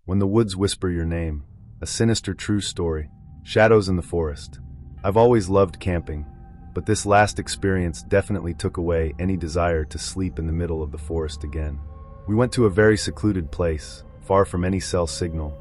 When the Woods Whisper Your Name, a sinister true story. Shadows in the forest. I've always loved camping, but this last experience definitely took away any desire to sleep in the middle of the forest again. We went to a very secluded place, far from any cell signal,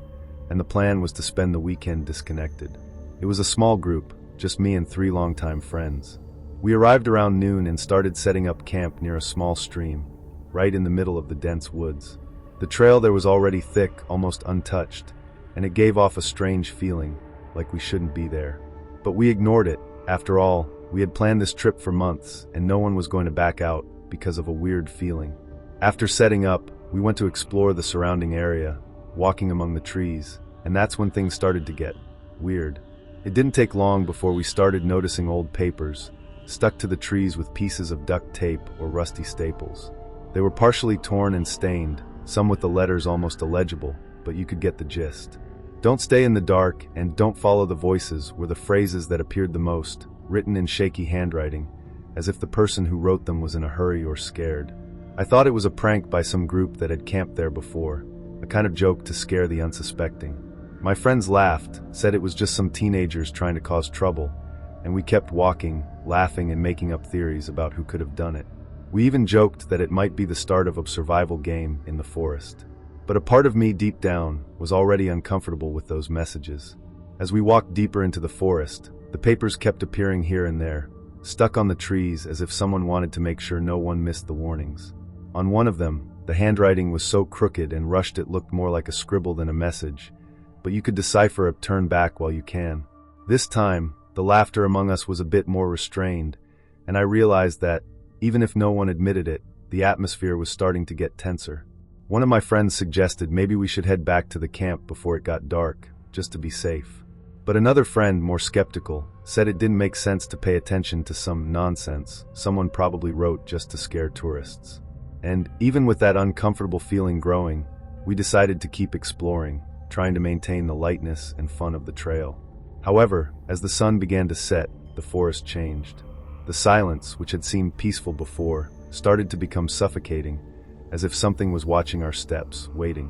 and the plan was to spend the weekend disconnected. It was a small group, just me and 3 longtime friends. We arrived around noon and started setting up camp near a small stream, right in the middle of the dense woods. The trail there was already thick, almost untouched, and it gave off a strange feeling, like we shouldn't be there. But we ignored it. After all, we had planned this trip for months, and no one was going to back out because of a weird feeling. After setting up, we went to explore the surrounding area, walking among the trees, and that's when things started to get weird. It didn't take long before we started noticing old papers, stuck to the trees with pieces of duct tape or rusty staples. They were partially torn and stained, some with the letters almost illegible, but you could get the gist. "Don't stay in the dark" and "don't follow the voices" were the phrases that appeared the most, written in shaky handwriting, as if the person who wrote them was in a hurry or scared. I thought it was a prank by some group that had camped there before, a kind of joke to scare the unsuspecting. My friends laughed, said it was just some teenagers trying to cause trouble, and we kept walking, laughing and making up theories about who could have done it. We even joked that it might be the start of a survival game in the forest. But a part of me deep down was already uncomfortable with those messages. As we walked deeper into the forest, the papers kept appearing here and there, stuck on the trees as if someone wanted to make sure no one missed the warnings. On one of them, the handwriting was so crooked and rushed it looked more like a scribble than a message, but you could decipher a "turn back while you can." This time, the laughter among us was a bit more restrained, and I realized that, even if no one admitted it, the atmosphere was starting to get tenser. One of my friends suggested maybe we should head back to the camp before it got dark, just to be safe. But another friend, more skeptical, said it didn't make sense to pay attention to some nonsense someone probably wrote just to scare tourists. And even with that uncomfortable feeling growing, we decided to keep exploring, trying to maintain the lightness and fun of the trail. However, as the sun began to set, the forest changed. The silence, which had seemed peaceful before, started to become suffocating, as if something was watching our steps, waiting.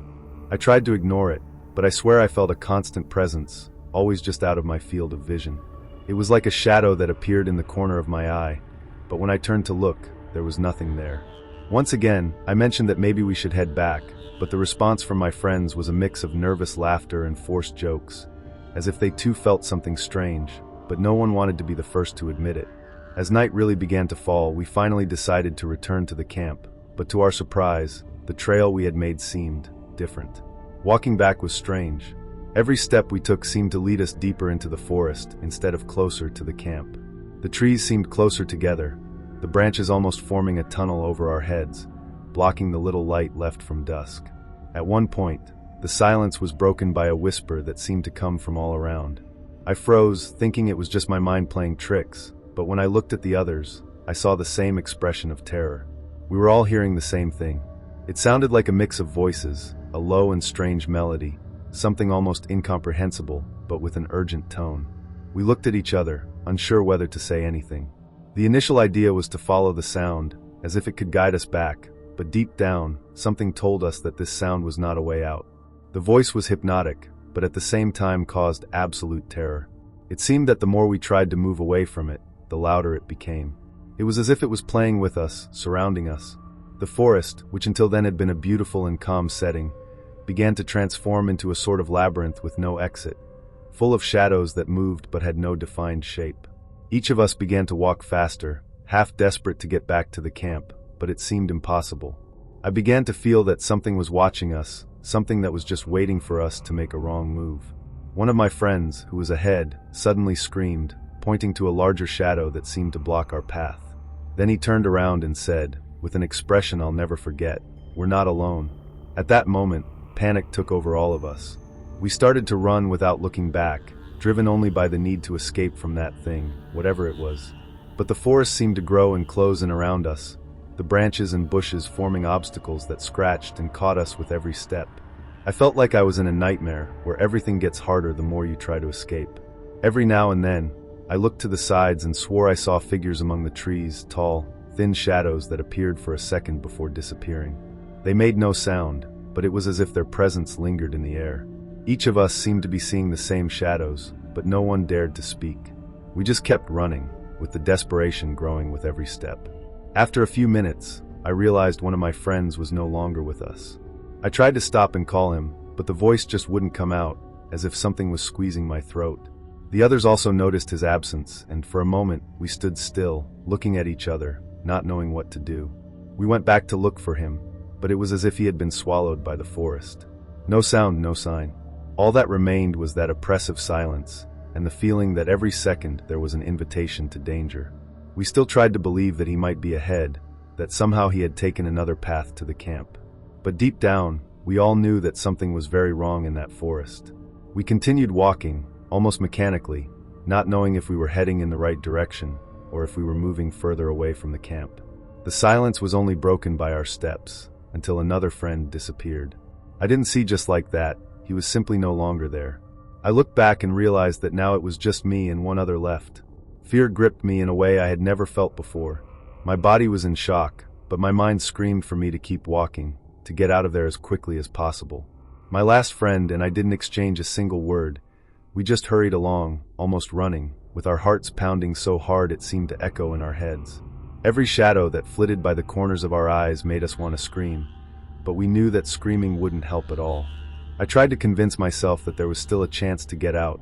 I tried to ignore it, but I swear I felt a constant presence, always just out of my field of vision. It was like a shadow that appeared in the corner of my eye, but when I turned to look, there was nothing there. Once again, I mentioned that maybe we should head back, but the response from my friends was a mix of nervous laughter and forced jokes, as if they too felt something strange, but no one wanted to be the first to admit it. As night really began to fall, we finally decided to return to the camp, but to our surprise, the trail we had made seemed different. Walking back was strange. Every step we took seemed to lead us deeper into the forest instead of closer to the camp. The trees seemed closer together, the branches almost forming a tunnel over our heads, blocking the little light left from dusk. At one point, the silence was broken by a whisper that seemed to come from all around. I froze, thinking it was just my mind playing tricks, but when I looked at the others, I saw the same expression of terror. We were all hearing the same thing. It sounded like a mix of voices, a low and strange melody, something almost incomprehensible, but with an urgent tone. We looked at each other, unsure whether to say anything. The initial idea was to follow the sound, as if it could guide us back, but deep down, something told us that this sound was not a way out. The voice was hypnotic, but at the same time caused absolute terror. It seemed that the more we tried to move away from it, the louder it became. It was as if it was playing with us, surrounding us. The forest, which until then had been a beautiful and calm setting, began to transform into a sort of labyrinth with no exit, full of shadows that moved but had no defined shape. Each of us began to walk faster, half desperate to get back to the camp, but it seemed impossible. I began to feel that something was watching us, something that was just waiting for us to make a wrong move. One of my friends, who was ahead, suddenly screamed, pointing to a larger shadow that seemed to block our path. Then he turned around and said, with an expression I'll never forget, "We're not alone." At that moment, panic took over all of us. We started to run without looking back, driven only by the need to escape from that thing, whatever it was. But the forest seemed to grow and close in around us, the branches and bushes forming obstacles that scratched and caught us with every step. I felt like I was in a nightmare where everything gets harder the more you try to escape. Every now and then, I looked to the sides and swore I saw figures among the trees, tall, thin shadows that appeared for a second before disappearing. They made no sound, but it was as if their presence lingered in the air. Each of us seemed to be seeing the same shadows, but no one dared to speak. We just kept running, with the desperation growing with every step. After a few minutes, I realized one of my friends was no longer with us. I tried to stop and call him, but the voice just wouldn't come out, as if something was squeezing my throat. The others also noticed his absence, and for a moment we stood still, looking at each other, not knowing what to do. We went back to look for him, but it was as if he had been swallowed by the forest. No sound, no sign. All that remained was that oppressive silence, and the feeling that every second there was an invitation to danger. We still tried to believe that he might be ahead, that somehow he had taken another path to the camp. But deep down, we all knew that something was very wrong in that forest. We continued walking, almost mechanically, not knowing if we were heading in the right direction or if we were moving further away from the camp. The silence was only broken by our steps, until another friend disappeared. I didn't see just like that, he was simply no longer there. I looked back and realized that now it was just me and one other left. Fear gripped me in a way I had never felt before. My body was in shock, but my mind screamed for me to keep walking, to get out of there as quickly as possible. My last friend and I didn't exchange a single word. We just hurried along, almost running, with our hearts pounding so hard it seemed to echo in our heads. Every shadow that flitted by the corners of our eyes made us want to scream, but we knew that screaming wouldn't help at all. I tried to convince myself that there was still a chance to get out,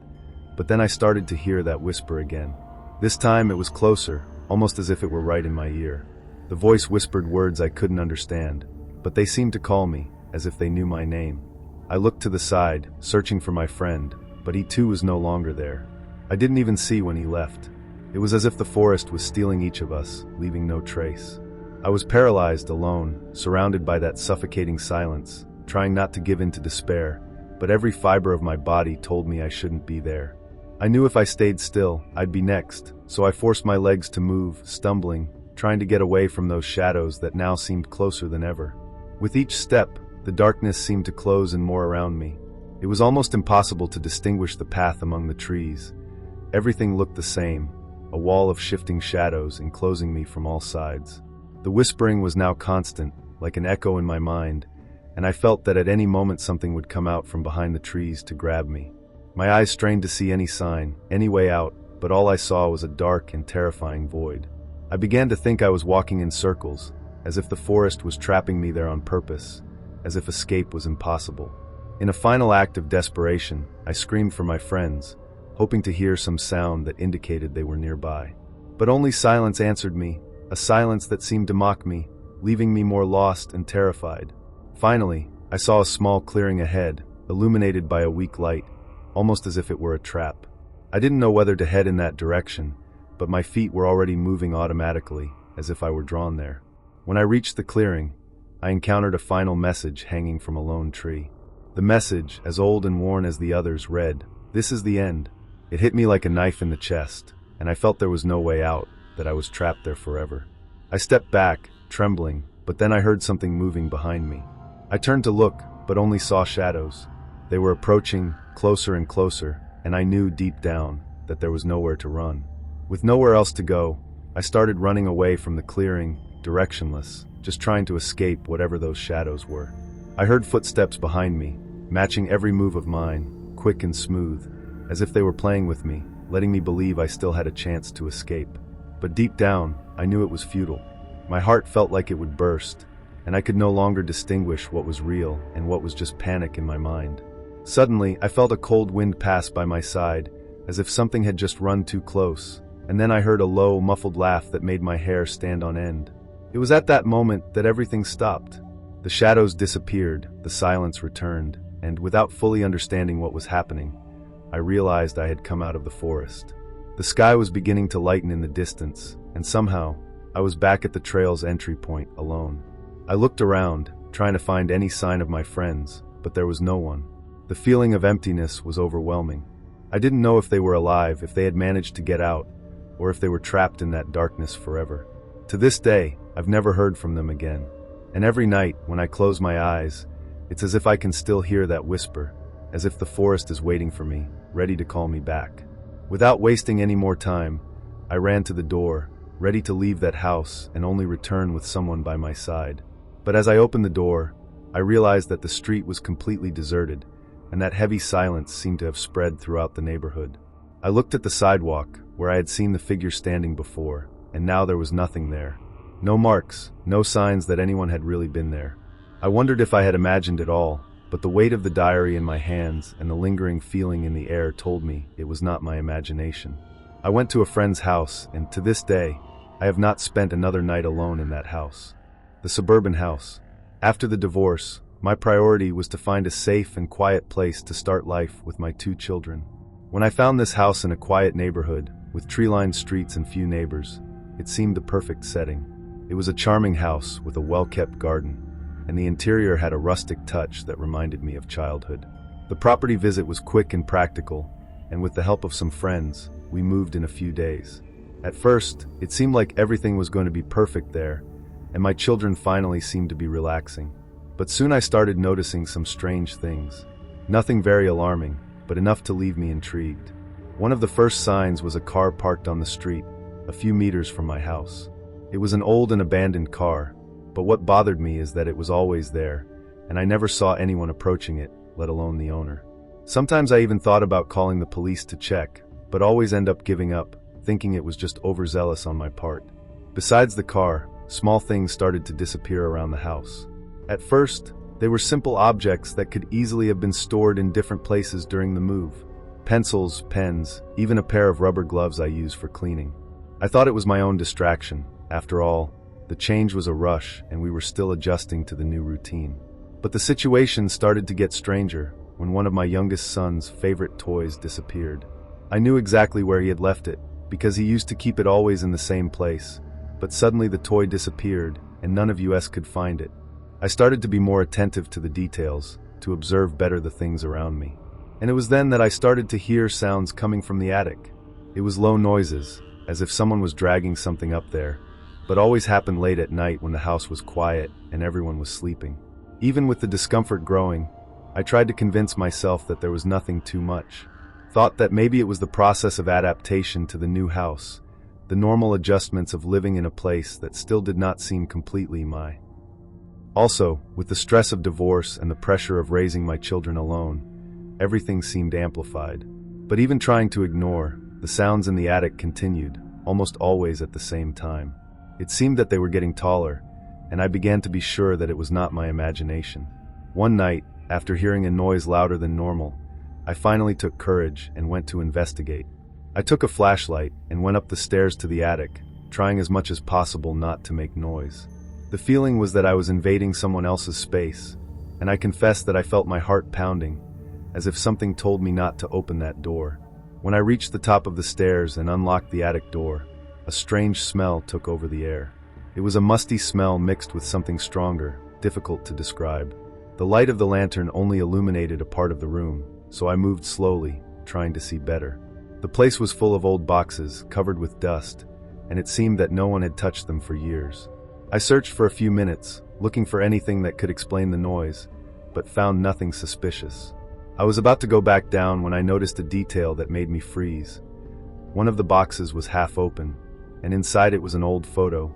but then I started to hear that whisper again. This time it was closer, almost as if it were right in my ear. The voice whispered words I couldn't understand, but they seemed to call me, as if they knew my name. I looked to the side, searching for my friend, but he too was no longer there. I didn't even see when he left. It was as if the forest was stealing each of us, leaving no trace. I was paralyzed, alone, surrounded by that suffocating silence, trying not to give in to despair, but every fiber of my body told me I shouldn't be there. I knew if I stayed still, I'd be next, so I forced my legs to move, stumbling, trying to get away from those shadows that now seemed closer than ever. With each step, the darkness seemed to close in more around me. It was almost impossible to distinguish the path among the trees. Everything looked the same, a wall of shifting shadows enclosing me from all sides. The whispering was now constant, like an echo in my mind, and I felt that at any moment something would come out from behind the trees to grab me. My eyes strained to see any sign, any way out, but all I saw was a dark and terrifying void. I began to think I was walking in circles, as if the forest was trapping me there on purpose, as if escape was impossible. In a final act of desperation, I screamed for my friends, hoping to hear some sound that indicated they were nearby. But only silence answered me, a silence that seemed to mock me, leaving me more lost and terrified. Finally, I saw a small clearing ahead, illuminated by a weak light, almost as if it were a trap. I didn't know whether to head in that direction, but my feet were already moving automatically, as if I were drawn there. When I reached the clearing, I encountered a final message hanging from a lone tree. The message, as old and worn as the others, read, "This is the end." It hit me like a knife in the chest, and I felt there was no way out, that I was trapped there forever. I stepped back, trembling, but then I heard something moving behind me. I turned to look, but only saw shadows. They were approaching, closer and closer, and I knew deep down that there was nowhere to run. With nowhere else to go, I started running away from the clearing, directionless, just trying to escape whatever those shadows were. I heard footsteps behind me, matching every move of mine, quick and smooth, as if they were playing with me, letting me believe I still had a chance to escape. But deep down, I knew it was futile. My heart felt like it would burst, and I could no longer distinguish what was real and what was just panic in my mind. Suddenly, I felt a cold wind pass by my side, as if something had just run too close, and then I heard a low, muffled laugh that made my hair stand on end. It was at that moment that everything stopped. The shadows disappeared, the silence returned, and without fully understanding what was happening, I realized I had come out of the forest. The sky was beginning to lighten in the distance, and somehow, I was back at the trail's entry point, alone. I looked around, trying to find any sign of my friends, but there was no one. The feeling of emptiness was overwhelming. I didn't know if they were alive, if they had managed to get out, or if they were trapped in that darkness forever. To this day, I've never heard from them again. And every night, when I close my eyes, it's as if I can still hear that whisper, as if the forest is waiting for me, ready to call me back. Without wasting any more time, I ran to the door, ready to leave that house and only return with someone by my side. But as I opened the door, I realized that the street was completely deserted, and that heavy silence seemed to have spread throughout the neighborhood. I looked at the sidewalk, where I had seen the figure standing before, and now there was nothing there. No marks, no signs that anyone had really been there. I wondered if I had imagined it all, but the weight of the diary in my hands and the lingering feeling in the air told me it was not my imagination. I went to a friend's house, and to this day, I have not spent another night alone in that house. The suburban house. After the divorce, my priority was to find a safe and quiet place to start life with my 2 children. When I found this house in a quiet neighborhood, with tree-lined streets and few neighbors, it seemed the perfect setting. It was a charming house with a well-kept garden, and the interior had a rustic touch that reminded me of childhood. The property visit was quick and practical, and with the help of some friends, we moved in a few days. At first, it seemed like everything was going to be perfect there, and my children finally seemed to be relaxing. But soon I started noticing some strange things. Nothing very alarming, but enough to leave me intrigued. One of the first signs was a car parked on the street, a few meters from my house. It was an old and abandoned car, but what bothered me is that it was always there, and I never saw anyone approaching it, let alone the owner. Sometimes I even thought about calling the police to check, but always end up giving up, thinking it was just overzealous on my part. Besides the car, small things started to disappear around the house. At first, they were simple objects that could easily have been stored in different places during the move. Pencils, pens, even a pair of rubber gloves I use for cleaning. I thought it was my own distraction. After all, the change was a rush and we were still adjusting to the new routine. But the situation started to get stranger when one of my youngest son's favorite toys disappeared. I knew exactly where he had left it, because he used to keep it always in the same place. But suddenly the toy disappeared and none of us could find it. I started to be more attentive to the details, to observe better the things around me. And it was then that I started to hear sounds coming from the attic. It was low noises, as if someone was dragging something up there, but always happened late at night when the house was quiet and everyone was sleeping. Even with the discomfort growing, I tried to convince myself that there was nothing too much. Thought that maybe it was the process of adaptation to the new house, the normal adjustments of living in a place that still did not seem completely my. Also, with the stress of divorce and the pressure of raising my children alone, everything seemed amplified. But even trying to ignore, the sounds in the attic continued, almost always at the same time. It seemed that they were getting taller, and I began to be sure that it was not my imagination. One night, after hearing a noise louder than normal, I finally took courage and went to investigate. I took a flashlight and went up the stairs to the attic, trying as much as possible not to make noise. The feeling was that I was invading someone else's space, and I confess that I felt my heart pounding, as if something told me not to open that door. When I reached the top of the stairs and unlocked the attic door, a strange smell took over the air. It was a musty smell mixed with something stronger, difficult to describe. The light of the lantern only illuminated a part of the room, so I moved slowly, trying to see better. The place was full of old boxes, covered with dust, and it seemed that no one had touched them for years. I searched for a few minutes, looking for anything that could explain the noise, but found nothing suspicious. I was about to go back down when I noticed a detail that made me freeze. One of the boxes was half open, and inside it was an old photo,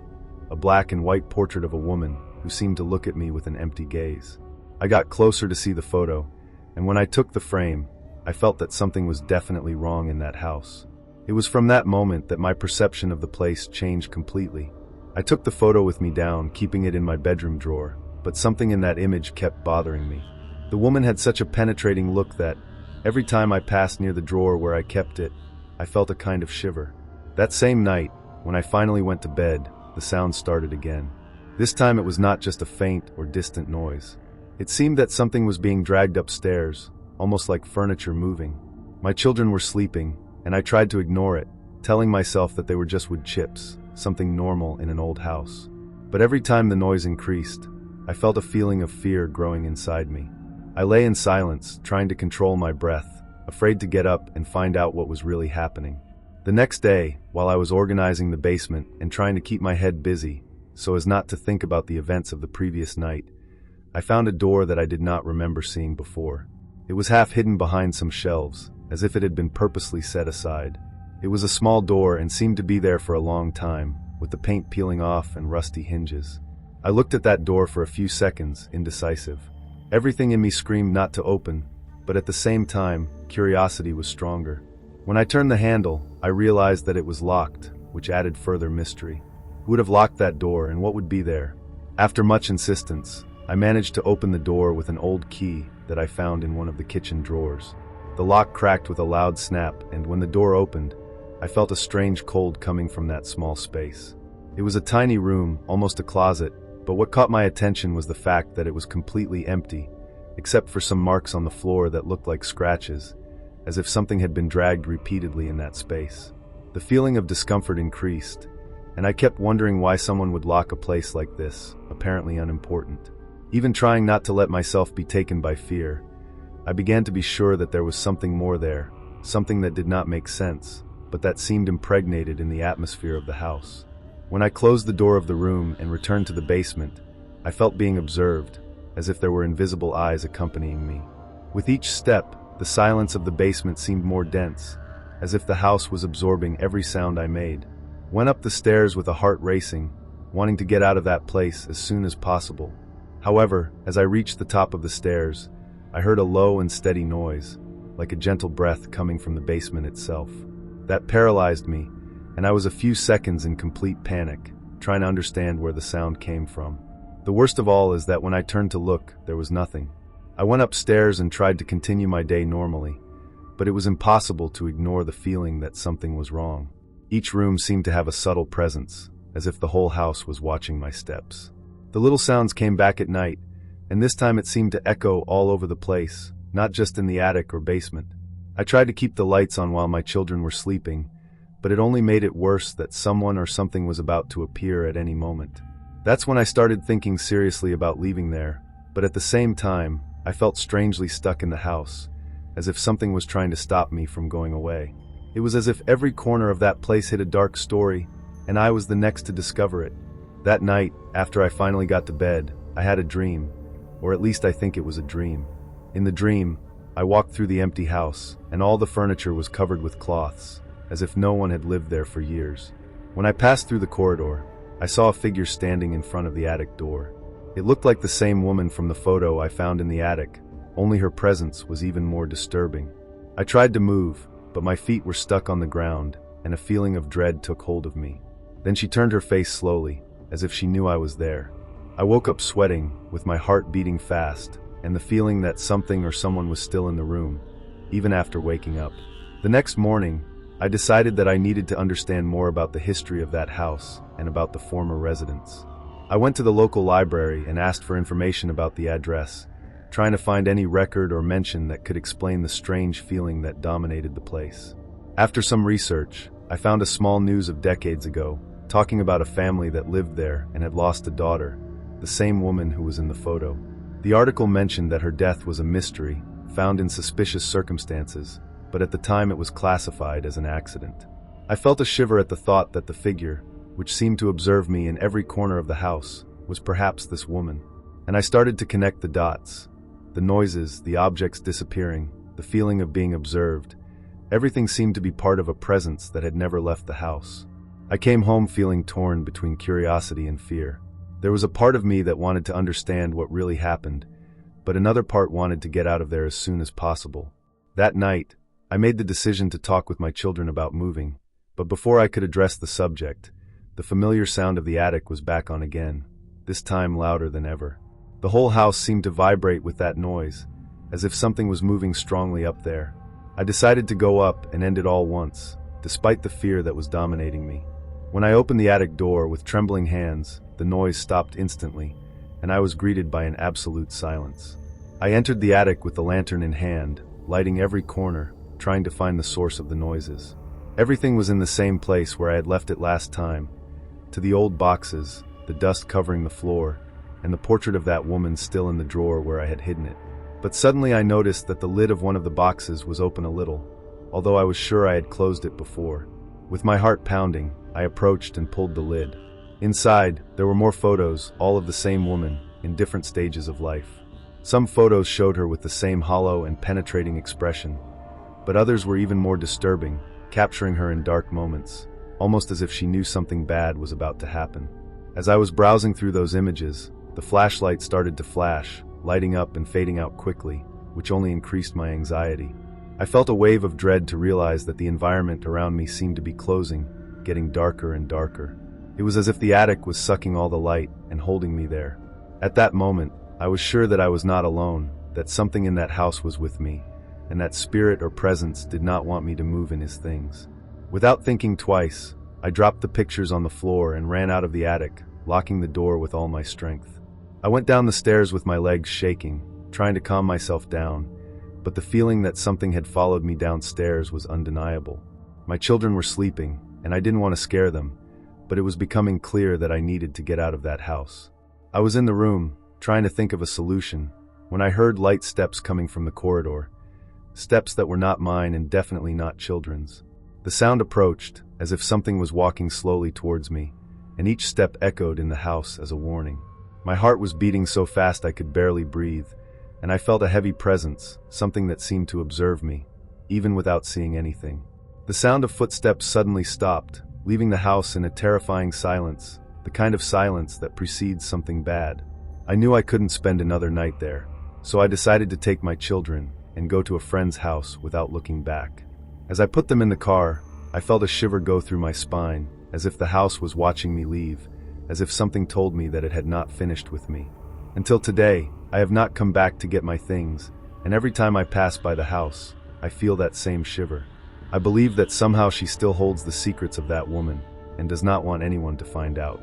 a black and white portrait of a woman who seemed to look at me with an empty gaze. I got closer to see the photo, and when I took the frame, I felt that something was definitely wrong in that house. It was from that moment that my perception of the place changed completely. I took the photo with me down, keeping it in my bedroom drawer, but something in that image kept bothering me. The woman had such a penetrating look that, every time I passed near the drawer where I kept it, I felt a kind of shiver. That same night, when I finally went to bed, the sound started again. This time it was not just a faint or distant noise. It seemed that something was being dragged upstairs, almost like furniture moving. My children were sleeping, and I tried to ignore it, telling myself that they were just wood chips, something normal in an old house. But every time the noise increased, I felt a feeling of fear growing inside me. I lay in silence, trying to control my breath, afraid to get up and find out what was really happening. The next day, while I was organizing the basement and trying to keep my head busy, so as not to think about the events of the previous night, I found a door that I did not remember seeing before. It was half hidden behind some shelves, as if it had been purposely set aside. It was a small door and seemed to be there for a long time, with the paint peeling off and rusty hinges. I looked at that door for a few seconds, indecisive. Everything in me screamed not to open, but at the same time, curiosity was stronger. When I turned the handle, I realized that it was locked, which added further mystery. Who would have locked that door, and what would be there? After much insistence, I managed to open the door with an old key that I found in one of the kitchen drawers. The lock cracked with a loud snap, and when the door opened, I felt a strange cold coming from that small space. It was a tiny room, almost a closet, but what caught my attention was the fact that it was completely empty, except for some marks on the floor that looked like scratches, as if something had been dragged repeatedly in that space. The feeling of discomfort increased, and I kept wondering why someone would lock a place like this, apparently unimportant. Even trying not to let myself be taken by fear, I began to be sure that there was something more there, something that did not make sense, but that seemed impregnated in the atmosphere of the house. When I closed the door of the room and returned to the basement, I felt being observed, as if there were invisible eyes accompanying me. With each step, the silence of the basement seemed more dense, as if the house was absorbing every sound I made. Went up the stairs with a heart racing, wanting to get out of that place as soon as possible. However, as I reached the top of the stairs, I heard a low and steady noise, like a gentle breath coming from the basement itself. That paralyzed me, and I was a few seconds in complete panic, trying to understand where the sound came from. The worst of all is that when I turned to look, there was nothing. I went upstairs and tried to continue my day normally, but it was impossible to ignore the feeling that something was wrong. Each room seemed to have a subtle presence, as if the whole house was watching my steps. The little sounds came back at night, and this time it seemed to echo all over the place, not just in the attic or basement. I tried to keep the lights on while my children were sleeping, but it only made it worse that someone or something was about to appear at any moment. That's when I started thinking seriously about leaving there, but at the same time, I felt strangely stuck in the house, as if something was trying to stop me from going away. It was as if every corner of that place hid a dark story, and I was the next to discover it. That night, after I finally got to bed, I had a dream, or at least I think it was a dream. In the dream, I walked through the empty house, and all the furniture was covered with cloths, as if no one had lived there for years. When I passed through the corridor, I saw a figure standing in front of the attic door. It looked like the same woman from the photo I found in the attic, only her presence was even more disturbing. I tried to move, but my feet were stuck on the ground, and a feeling of dread took hold of me. Then she turned her face slowly, as if she knew I was there. I woke up sweating, with my heart beating fast, and the feeling that something or someone was still in the room, even after waking up. The next morning, I decided that I needed to understand more about the history of that house and about the former residents. I went to the local library and asked for information about the address, trying to find any record or mention that could explain the strange feeling that dominated the place. After some research, I found a small news of decades ago, talking about a family that lived there and had lost a daughter, the same woman who was in the photo. The article mentioned that her death was a mystery, found in suspicious circumstances, but at the time it was classified as an accident. I felt a shiver at the thought that the figure, which seemed to observe me in every corner of the house, was perhaps this woman. And I started to connect the dots. The noises, the objects disappearing, the feeling of being observed, everything seemed to be part of a presence that had never left the house. I came home feeling torn between curiosity and fear. There was a part of me that wanted to understand what really happened, but another part wanted to get out of there as soon as possible. That night, I made the decision to talk with my children about moving, but before I could address the subject, the familiar sound of the attic was back on again, this time louder than ever. The whole house seemed to vibrate with that noise, as if something was moving strongly up there. I decided to go up and end it all once, despite the fear that was dominating me. When I opened the attic door with trembling hands, the noise stopped instantly, and I was greeted by an absolute silence. I entered the attic with the lantern in hand, lighting every corner, trying to find the source of the noises. Everything was in the same place where I had left it last time, to the old boxes, the dust covering the floor, and the portrait of that woman still in the drawer where I had hidden it. But suddenly I noticed that the lid of one of the boxes was open a little, although I was sure I had closed it before. With my heart pounding, I approached and pulled the lid. Inside, there were more photos, all of the same woman, in different stages of life. Some photos showed her with the same hollow and penetrating expression, but others were even more disturbing, capturing her in dark moments, almost as if she knew something bad was about to happen. As I was browsing through those images, the flashlight started to flash, lighting up and fading out quickly, which only increased my anxiety. I felt a wave of dread to realize that the environment around me seemed to be closing, getting darker and darker. It was as if the attic was sucking all the light and holding me there. At that moment, I was sure that I was not alone, that something in that house was with me, and that spirit or presence did not want me to move in his things. Without thinking twice, I dropped the pictures on the floor and ran out of the attic, locking the door with all my strength. I went down the stairs with my legs shaking, trying to calm myself down, but the feeling that something had followed me downstairs was undeniable. My children were sleeping, and I didn't want to scare them, but it was becoming clear that I needed to get out of that house. I was in the room, trying to think of a solution, when I heard light steps coming from the corridor. Steps that were not mine and definitely not children's. The sound approached, as if something was walking slowly towards me, and each step echoed in the house as a warning. My heart was beating so fast I could barely breathe, and I felt a heavy presence, something that seemed to observe me, even without seeing anything. The sound of footsteps suddenly stopped, leaving the house in a terrifying silence, the kind of silence that precedes something bad. I knew I couldn't spend another night there, so I decided to take my children and go to a friend's house without looking back. As I put them in the car, I felt a shiver go through my spine, as if the house was watching me leave, as if something told me that it had not finished with me. Until today, I have not come back to get my things, and every time I pass by the house, I feel that same shiver. I believe that somehow she still holds the secrets of that woman, and does not want anyone to find out.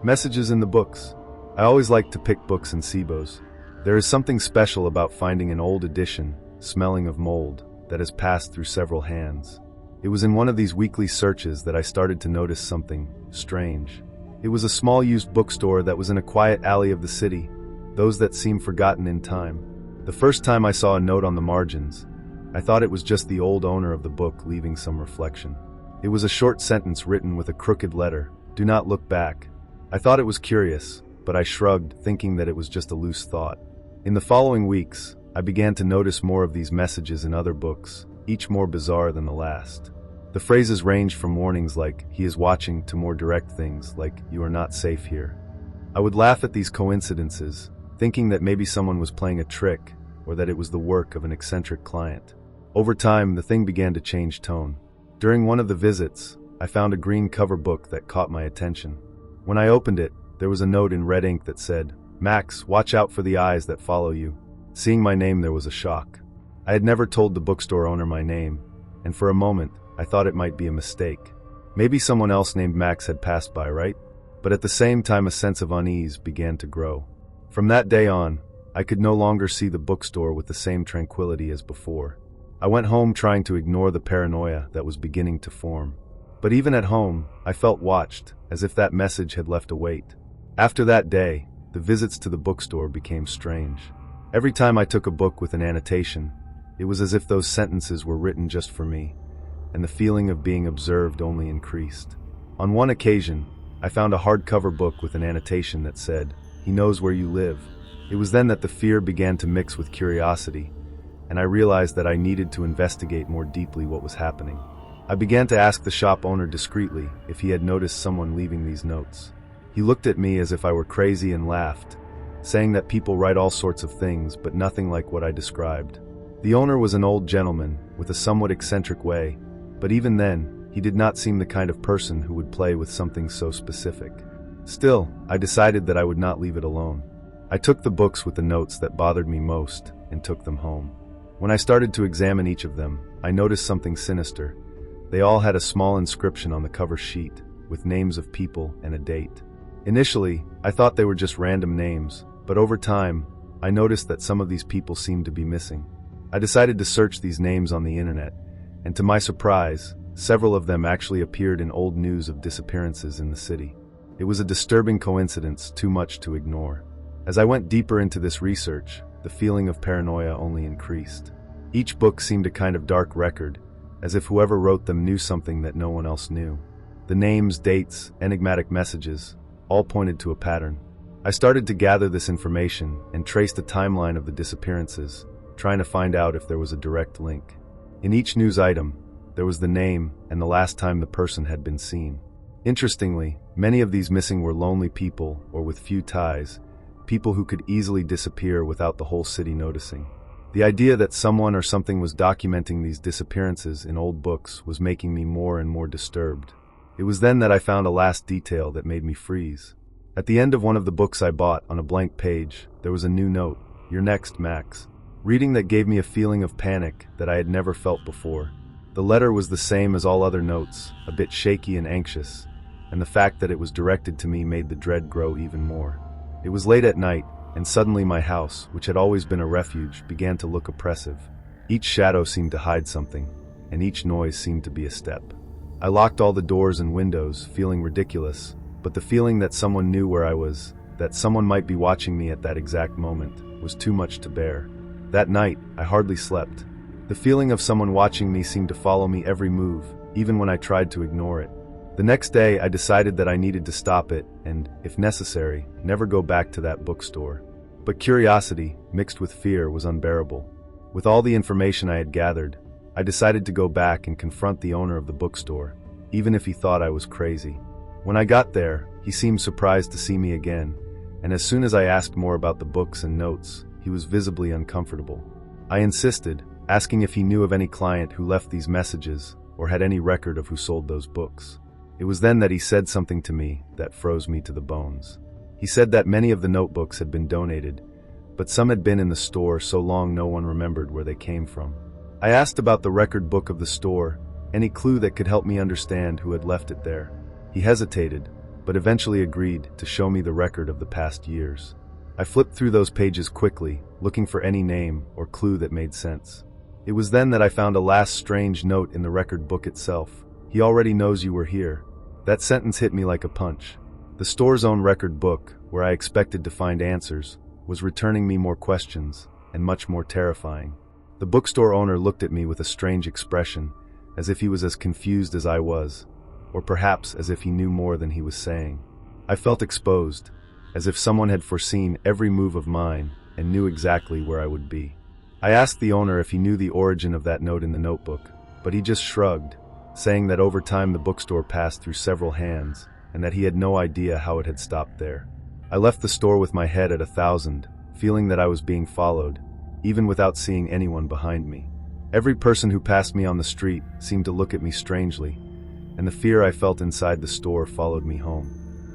Messages in the books. I always like to pick books in Sibos. There is something special about finding an old edition, smelling of mold, that has passed through several hands. It was in one of these weekly searches that I started to notice something strange. It was a small used bookstore that was in a quiet alley of the city, those that seem forgotten in time. The first time I saw a note on the margins, I thought it was just the old owner of the book leaving some reflection. It was a short sentence written with a crooked letter, "Do not look back." I thought it was curious, but I shrugged, thinking that it was just a loose thought. In the following weeks, I began to notice more of these messages in other books, each more bizarre than the last. The phrases ranged from warnings like, "He is watching," to more direct things like, "You are not safe here." I would laugh at these coincidences, thinking that maybe someone was playing a trick, or that it was the work of an eccentric client. Over time, the thing began to change tone. During one of the visits, I found a green cover book that caught my attention. When I opened it, there was a note in red ink that said, "Max, watch out for the eyes that follow you." Seeing my name, there was a shock. I had never told the bookstore owner my name, and for a moment, I thought it might be a mistake. Maybe someone else named Max had passed by, right? But at the same time, a sense of unease began to grow. From that day on, I could no longer see the bookstore with the same tranquility as before. I went home trying to ignore the paranoia that was beginning to form. But even at home, I felt watched, as if that message had left a weight. After that day, the visits to the bookstore became strange. Every time I took a book with an annotation, it was as if those sentences were written just for me, and the feeling of being observed only increased. On one occasion, I found a hardcover book with an annotation that said, "He knows where you live." It was then that the fear began to mix with curiosity, and I realized that I needed to investigate more deeply what was happening. I began to ask the shop owner discreetly if he had noticed someone leaving these notes. He looked at me as if I were crazy and laughed, saying that people write all sorts of things, but nothing like what I described. The owner was an old gentleman with a somewhat eccentric way, but even then, he did not seem the kind of person who would play with something so specific. Still, I decided that I would not leave it alone. I took the books with the notes that bothered me most and took them home. When I started to examine each of them, I noticed something sinister. They all had a small inscription on the cover sheet, with names of people and a date. Initially, I thought they were just random names, but over time, I noticed that some of these people seemed to be missing. I decided to search these names on the internet, and to my surprise, several of them actually appeared in old news of disappearances in the city. It was a disturbing coincidence, too much to ignore. As I went deeper into this research, the feeling of paranoia only increased. Each book seemed a kind of dark record, as if whoever wrote them knew something that no one else knew. The names, dates, enigmatic messages, all pointed to a pattern. I started to gather this information and trace the timeline of the disappearances, trying to find out if there was a direct link. In each news item, there was the name and the last time the person had been seen. Interestingly, many of these missing were lonely people or with few ties, people who could easily disappear without the whole city noticing. The idea that someone or something was documenting these disappearances in old books was making me more and more disturbed. It was then that I found a last detail that made me freeze. At the end of one of the books I bought, on a blank page, there was a new note: "You're next, Max." Reading that gave me a feeling of panic that I had never felt before. The letter was the same as all other notes, a bit shaky and anxious, and the fact that it was directed to me made the dread grow even more. It was late at night, and suddenly my house, which had always been a refuge, began to look oppressive. Each shadow seemed to hide something, and each noise seemed to be a step. I locked all the doors and windows, feeling ridiculous, but the feeling that someone knew where I was, that someone might be watching me at that exact moment, was too much to bear. That night, I hardly slept. The feeling of someone watching me seemed to follow me every move, even when I tried to ignore it. The next day, I decided that I needed to stop it and, if necessary, never go back to that bookstore. But curiosity, mixed with fear, was unbearable. With all the information I had gathered, I decided to go back and confront the owner of the bookstore, even if he thought I was crazy. When I got there, he seemed surprised to see me again, and as soon as I asked more about the books and notes, he was visibly uncomfortable. I insisted, asking if he knew of any client who left these messages or had any record of who sold those books. It was then that he said something to me that froze me to the bones. He said that many of the notebooks had been donated, but some had been in the store so long no one remembered where they came from. I asked about the record book of the store, any clue that could help me understand who had left it there. He hesitated, but eventually agreed to show me the record of the past years. I flipped through those pages quickly, looking for any name or clue that made sense. It was then that I found a last strange note in the record book itself. "He already knows you were here." That sentence hit me like a punch. The store's own record book, where I expected to find answers, was returning me more questions, and much more terrifying. The bookstore owner looked at me with a strange expression, as if he was as confused as I was, or perhaps as if he knew more than he was saying. I felt exposed, as if someone had foreseen every move of mine and knew exactly where I would be. I asked the owner if he knew the origin of that note in the notebook, but he just shrugged, saying that over time the bookstore passed through several hands, and that he had no idea how it had stopped there. I left the store with my head at 1,000, feeling that I was being followed, even without seeing anyone behind me. Every person who passed me on the street seemed to look at me strangely, and the fear I felt inside the store followed me home.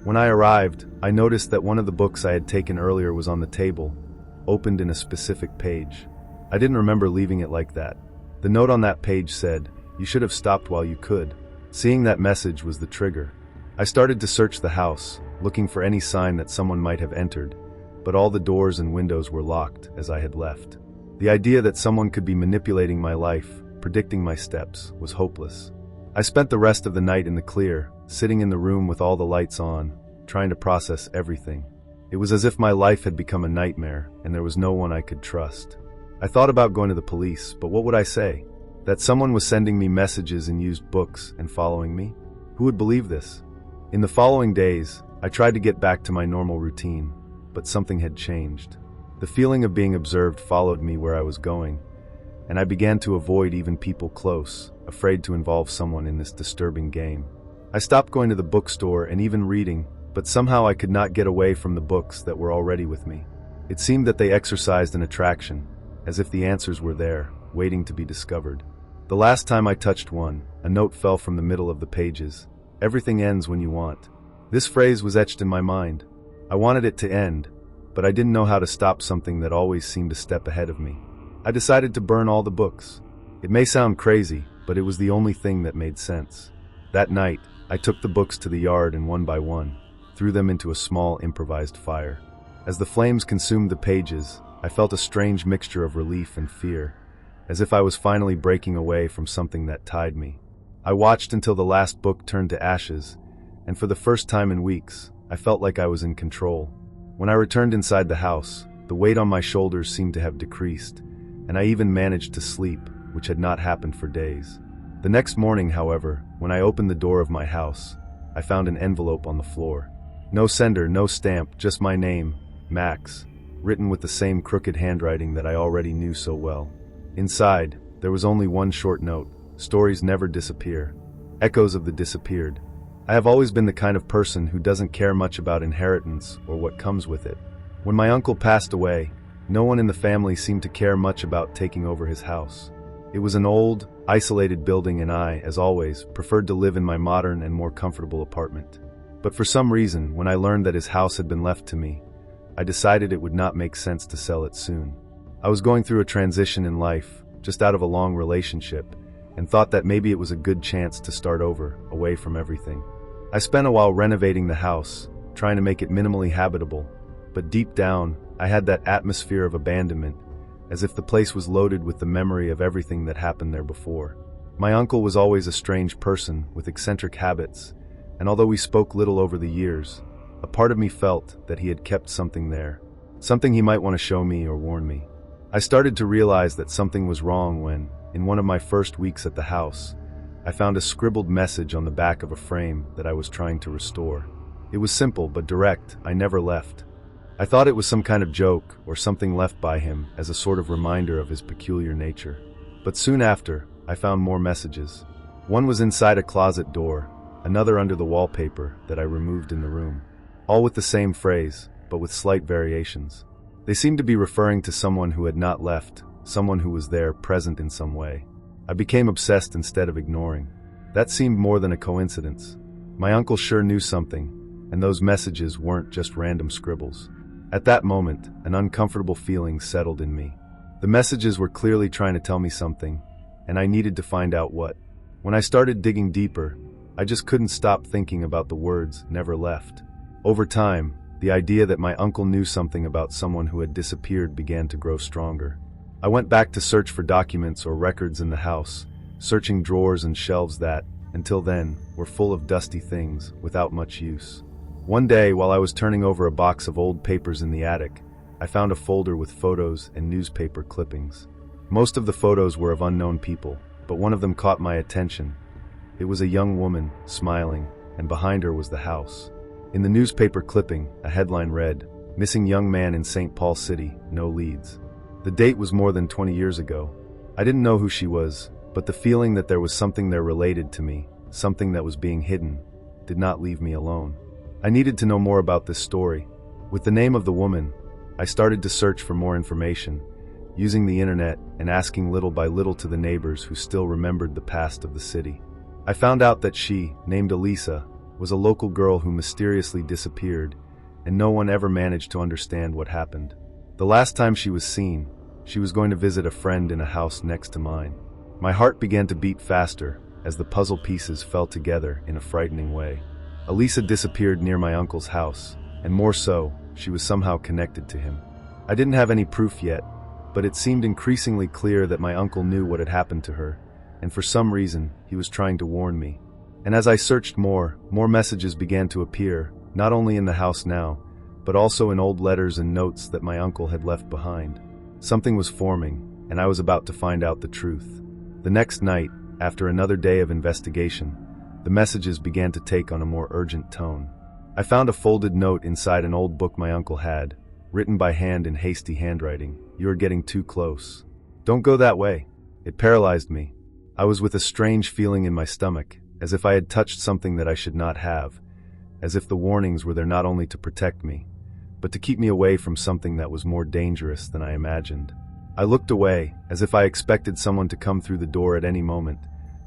When I arrived, I noticed that one of the books I had taken earlier was on the table, opened in a specific page. I didn't remember leaving it like that. The note on that page said, "You should have stopped while you could." Seeing that message was the trigger. I started to search the house, looking for any sign that someone might have entered, but all the doors and windows were locked as I had left. The idea that someone could be manipulating my life, predicting my steps, was hopeless. I spent the rest of the night in the clear, sitting in the room with all the lights on, trying to process everything. It was as if my life had become a nightmare, and there was no one I could trust. I thought about going to the police, but what would I say? That someone was sending me messages in used books and following me? Who would believe this? In the following days, I tried to get back to my normal routine, but something had changed. The feeling of being observed followed me where I was going, and I began to avoid even people close, afraid to involve someone in this disturbing game. I stopped going to the bookstore and even reading, but somehow I could not get away from the books that were already with me. It seemed that they exercised an attraction, as if the answers were there, waiting to be discovered. The last time I touched one, a note fell from the middle of the pages. "Everything ends when you want." This phrase was etched in my mind. I wanted it to end, but I didn't know how to stop something that always seemed a step ahead of me. I decided to burn all the books. It may sound crazy, but it was the only thing that made sense. That night, I took the books to the yard and one by one, threw them into a small improvised fire. As the flames consumed the pages, I felt a strange mixture of relief and fear, as if I was finally breaking away from something that tied me. I watched until the last book turned to ashes, and for the first time in weeks, I felt like I was in control. When I returned inside the house, the weight on my shoulders seemed to have decreased, and I even managed to sleep, which had not happened for days. The next morning, however, when I opened the door of my house, I found an envelope on the floor. No sender, no stamp, just my name, Max, written with the same crooked handwriting that I already knew so well. Inside, there was only one short note: "Stories never disappear. Echoes of the disappeared." I have always been the kind of person who doesn't care much about inheritance or what comes with it. When my uncle passed away, no one in the family seemed to care much about taking over his house. It was an old, isolated building and I, as always, preferred to live in my modern and more comfortable apartment. But for some reason, when I learned that his house had been left to me, I decided it would not make sense to sell it soon. I was going through a transition in life, just out of a long relationship, and thought that maybe it was a good chance to start over, away from everything. I spent a while renovating the house, trying to make it minimally habitable, but deep down, I had that atmosphere of abandonment, as if the place was loaded with the memory of everything that happened there before. My uncle was always a strange person with eccentric habits, and although we spoke little over the years, a part of me felt that he had kept something there, something he might want to show me or warn me. I started to realize that something was wrong when, in one of my first weeks at the house, I found a scribbled message on the back of a frame that I was trying to restore. It was simple but direct. I never left. I thought it was some kind of joke or something left by him as a sort of reminder of his peculiar nature. But soon after, I found more messages. One was inside a closet door, another under the wallpaper that I removed in the room. All with the same phrase, but with slight variations. They seemed to be referring to someone who had not left, someone who was there, present in some way. I became obsessed instead of ignoring. That seemed more than a coincidence. My uncle sure knew something, and those messages weren't just random scribbles. At that moment, an uncomfortable feeling settled in me. The messages were clearly trying to tell me something, and I needed to find out what. When I started digging deeper, I just couldn't stop thinking about the words "never left." Over time, the idea that my uncle knew something about someone who had disappeared began to grow stronger. I went back to search for documents or records in the house, searching drawers and shelves that, until then, were full of dusty things without much use. One day, while I was turning over a box of old papers in the attic, I found a folder with photos and newspaper clippings. Most of the photos were of unknown people, but one of them caught my attention. It was a young woman, smiling, and behind her was the house. In the newspaper clipping, a headline read, "Missing young man in St. Paul City, no leads." The date was more than 20 years ago. I didn't know who she was, but the feeling that there was something there related to me, something that was being hidden, did not leave me alone. I needed to know more about this story. With the name of the woman, I started to search for more information, using the internet and asking little by little to the neighbors who still remembered the past of the city. I found out that she, named Elisa, was a local girl who mysteriously disappeared, and no one ever managed to understand what happened. The last time she was seen, she was going to visit a friend in a house next to mine. My heart began to beat faster as the puzzle pieces fell together in a frightening way. Elisa disappeared near my uncle's house, and more so, she was somehow connected to him. I didn't have any proof yet, but it seemed increasingly clear that my uncle knew what had happened to her, and for some reason, he was trying to warn me. And as I searched more messages began to appear, not only in the house now, but also in old letters and notes that my uncle had left behind. Something was forming, and I was about to find out the truth. The next night, after another day of investigation, the messages began to take on a more urgent tone. I found a folded note inside an old book my uncle had, written by hand in hasty handwriting. "You are getting too close. Don't go that way." It paralyzed me. I was with a strange feeling in my stomach, as if I had touched something that I should not have, as if the warnings were there not only to protect me, but to keep me away from something that was more dangerous than I imagined. I looked away, as if I expected someone to come through the door at any moment,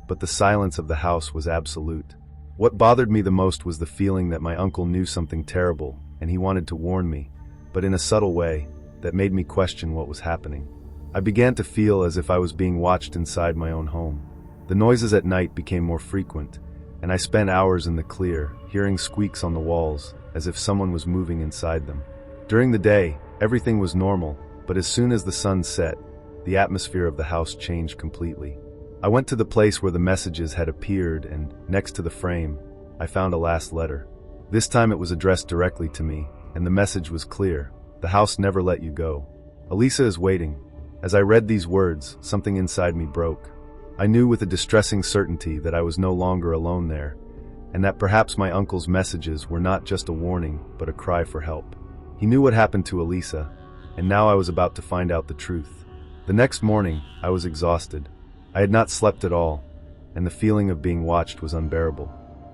but the silence of the house was absolute. What bothered me the most was the feeling that my uncle knew something terrible, and he wanted to warn me, but in a subtle way that made me question what was happening. I began to feel as if I was being watched inside my own home. The noises at night became more frequent, and I spent hours in the clear, hearing squeaks on the walls, as if someone was moving inside them. During the day, everything was normal, but as soon as the sun set, the atmosphere of the house changed completely. I went to the place where the messages had appeared, and, next to the frame, I found a last letter. This time it was addressed directly to me, and the message was clear: "The house never let you go. Elisa is waiting." As I read these words, something inside me broke. I knew with a distressing certainty that I was no longer alone there, and that perhaps my uncle's messages were not just a warning, but a cry for help. He knew what happened to Elisa, and now I was about to find out the truth. The next morning, I was exhausted. I had not slept at all, and the feeling of being watched was unbearable.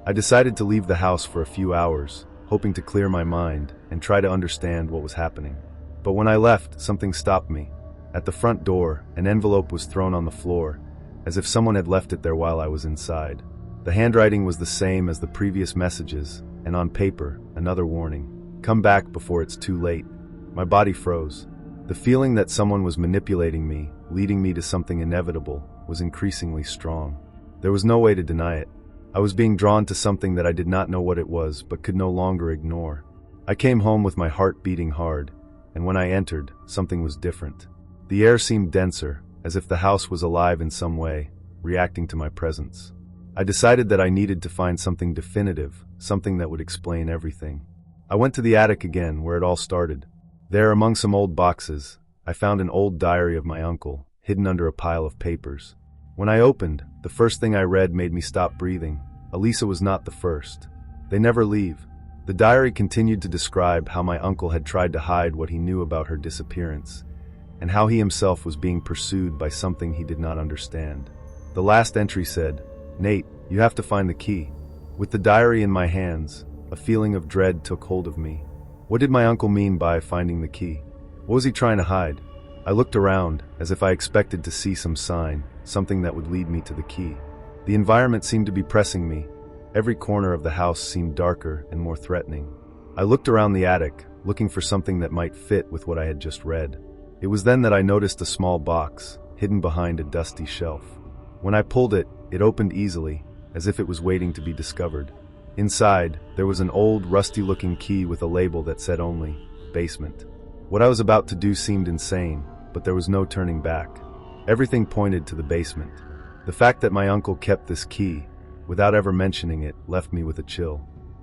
I decided to leave the house for a few hours, hoping to clear my mind and try to understand what was happening. But when I left, something stopped me. At the front door, an envelope was thrown on the floor, as if someone had left it there while I was inside. The handwriting was the same as the previous messages, and on paper, another warning. Come back before it's too late. My body froze. The feeling that someone was manipulating me, leading me to something inevitable, was increasingly strong. There was no way to deny it. I was being drawn to something that I did not know what it was, but could no longer ignore. I came home with my heart beating hard, and when I entered, something was different. The air seemed denser, as if the house was alive in some way, reacting to my presence. I decided that I needed to find something definitive, something that would explain everything. I went to the attic again, where it all started. There, among some old boxes, I found an old diary of my uncle, hidden under a pile of papers. When I opened, the first thing I read made me stop breathing. Elisa was not the first. They never leave. The diary continued to describe how my uncle had tried to hide what he knew about her disappearance, and how he himself was being pursued by something he did not understand. The last entry said, "Nate, you have to find the key." With the diary in my hands, a feeling of dread took hold of me. What did my uncle mean by finding the key? What was he trying to hide? I looked around, as if I expected to see some sign, something that would lead me to the key. The environment seemed to be pressing me. Every corner of the house seemed darker and more threatening. I looked around the attic, looking for something that might fit with what I had just read. It was then that I noticed a small box, hidden behind a dusty shelf. When I pulled it, it opened easily, as if it was waiting to be discovered. Inside, there was an old, rusty-looking key with a label that said only, "Basement." What I was about to do seemed insane, but there was no turning back. Everything pointed to the basement. The fact that my uncle kept this key, without ever mentioning it, left me with a chill.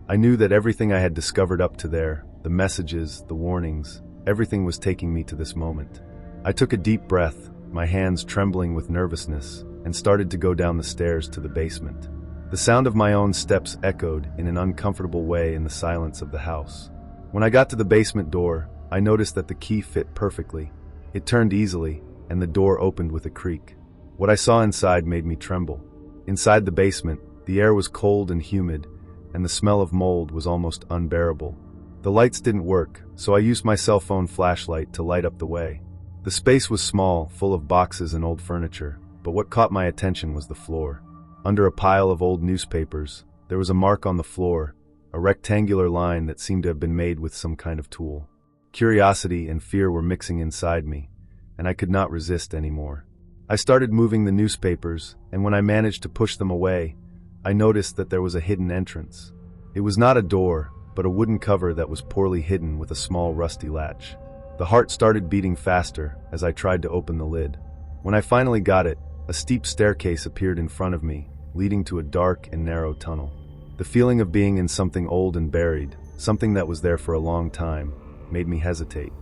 I knew that everything I had discovered up to there, the messages, the warnings, everything was taking me to this moment. I took a deep breath, my hands trembling with nervousness, and started to go down the stairs to the basement. The sound of my own steps echoed in an uncomfortable way in the silence of the house. When I got to the basement door, I noticed that the key fit perfectly. It turned easily, and the door opened with a creak. What I saw inside made me tremble. Inside the basement, the air was cold and humid, and the smell of mold was almost unbearable. The lights didn't work, so I used my cell phone flashlight to light up the way. The space was small, full of boxes and old furniture, but what caught my attention was the floor. Under a pile of old newspapers, there was a mark on the floor, a rectangular line that seemed to have been made with some kind of tool. Curiosity and fear were mixing inside me, and I could not resist anymore. I started moving the newspapers, and when I managed to push them away, I noticed that there was a hidden entrance. It was not a door, but a wooden cover that was poorly hidden with a small rusty latch. The heart started beating faster as I tried to open the lid. When I finally got it, a steep staircase appeared in front of me, leading to a dark and narrow tunnel. The feeling of being in something old and buried, something that was there for a long time, made me hesitate.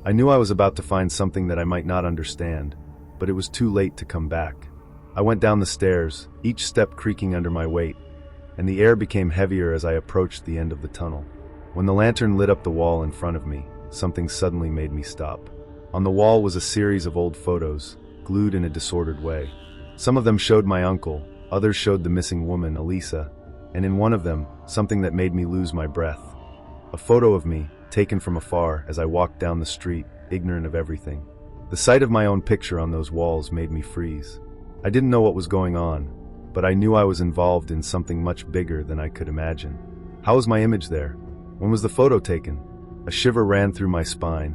I knew I was about to find something that I might not understand, but it was too late to come back. I went down the stairs, each step creaking under my weight, and the air became heavier as I approached the end of the tunnel. When the lantern lit up the wall in front of me, something suddenly made me stop. On the wall was a series of old photos, glued in a disordered way. Some of them showed my uncle, others showed the missing woman, Elisa, and in one of them, something that made me lose my breath. A photo of me, taken from afar as I walked down the street, ignorant of everything. The sight of my own picture on those walls made me freeze. I didn't know what was going on, but I knew I was involved in something much bigger than I could imagine. How was my image there? When was the photo taken? A shiver ran through my spine,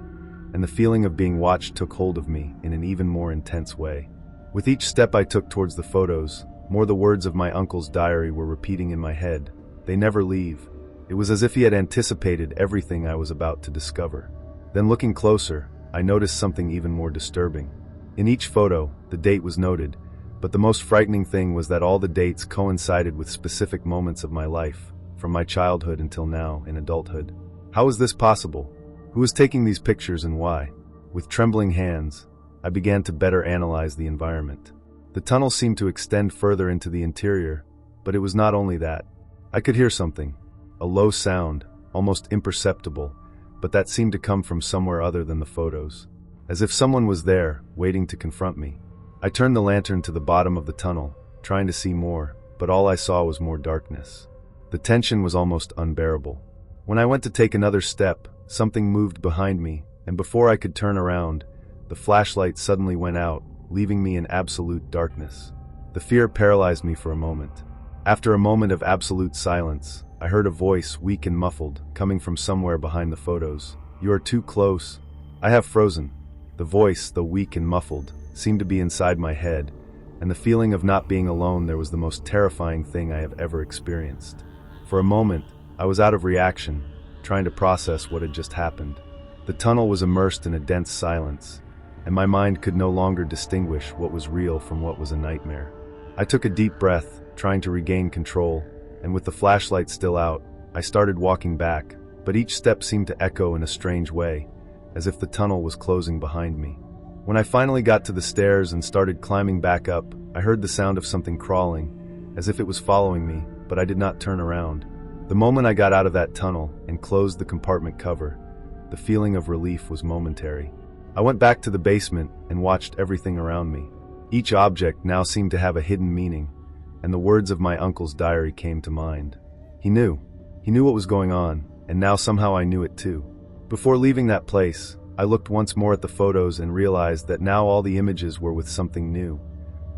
and the feeling of being watched took hold of me in an even more intense way. With each step I took towards the photos, more the words of my uncle's diary were repeating in my head. They never leave. It was as if he had anticipated everything I was about to discover. Then looking closer, I noticed something even more disturbing. In each photo, the date was noted, but the most frightening thing was that all the dates coincided with specific moments of my life, from my childhood until now in adulthood. How was this possible? Who was taking these pictures and why? With trembling hands, I began to better analyze the environment. The tunnel seemed to extend further into the interior, but it was not only that. I could hear something, a low sound, almost imperceptible, but that seemed to come from somewhere other than the photos, as if someone was there, waiting to confront me. I turned the lantern to the bottom of the tunnel, trying to see more, but all I saw was more darkness. The tension was almost unbearable. When I went to take another step, something moved behind me, and before I could turn around, the flashlight suddenly went out, leaving me in absolute darkness. The fear paralyzed me for a moment. After a moment of absolute silence, I heard a voice, weak and muffled, coming from somewhere behind the photos. "You are too close." I have frozen. The voice, though weak and muffled, seemed to be inside my head, and the feeling of not being alone there was the most terrifying thing I have ever experienced. For a moment, I was out of reaction, trying to process what had just happened. The tunnel was immersed in a dense silence, and my mind could no longer distinguish what was real from what was a nightmare. I took a deep breath, trying to regain control, and with the flashlight still out, I started walking back, but each step seemed to echo in a strange way, as if the tunnel was closing behind me. When I finally got to the stairs and started climbing back up, I heard the sound of something crawling, as if it was following me, but I did not turn around. The moment I got out of that tunnel and closed the compartment cover, the feeling of relief was momentary. I went back to the basement and watched everything around me. Each object now seemed to have a hidden meaning, and the words of my uncle's diary came to mind. He knew what was going on, and now somehow I knew it too. Before leaving that place, I looked once more at the photos and realized that now all the images were with something new,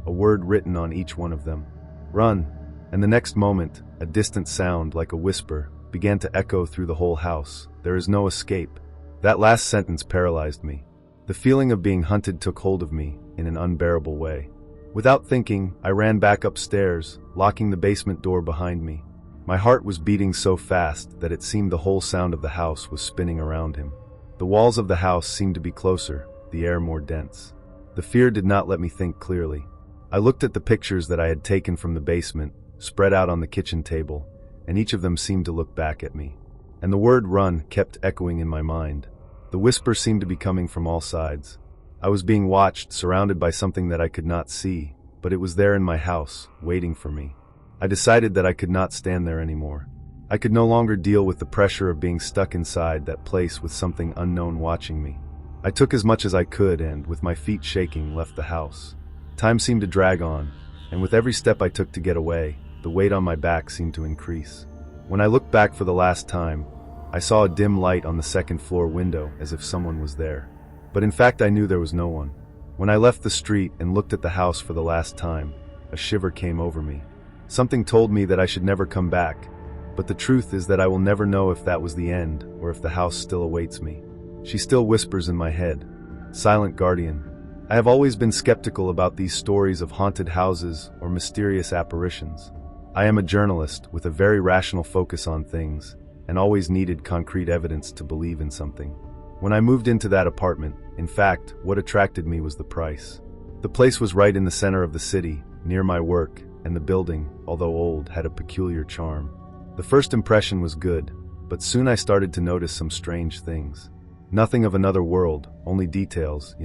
a word written on each one of them. "Run." And the next moment, a distant sound, like a whisper, began to echo through the whole house. "There is no escape." That last sentence paralyzed me. The feeling of being hunted took hold of me in an unbearable way. Without thinking, I ran back upstairs, locking the basement door behind me. My heart was beating so fast that it seemed the whole sound of the house was spinning around him. The walls of the house seemed to be closer, the air more dense. The fear did not let me think clearly. I looked at the pictures that I had taken from the basement, spread out on the kitchen table, and each of them seemed to look back at me. And the word "run" kept echoing in my mind. The whisper seemed to be coming from all sides. I was being watched, surrounded by something that I could not see, but it was there in my house, waiting for me. I decided that I could not stand there anymore. I could no longer deal with the pressure of being stuck inside that place with something unknown watching me. I took as much as I could and, with my feet shaking, left the house. Time seemed to drag on, and with every step I took to get away, the weight on my back seemed to increase. When I looked back for the last time, I saw a dim light on the second-floor window as if someone was there. But in fact I knew there was no one. When I left the street and looked at the house for the last time, a shiver came over me. Something told me that I should never come back, but the truth is that I will never know if that was the end or if the house still awaits me. She still whispers in my head, "Silent guardian." I have always been skeptical about these stories of haunted houses or mysterious apparitions. I am a journalist with a very rational focus on things, and always needed concrete evidence to believe in something. When I moved into that apartment, in fact, what attracted me was the price. The place was right in the center of the city, near my work, and the building, although old, had a peculiar charm. The first impression was good, but soon I started to notice some strange things. Nothing of another world, only details,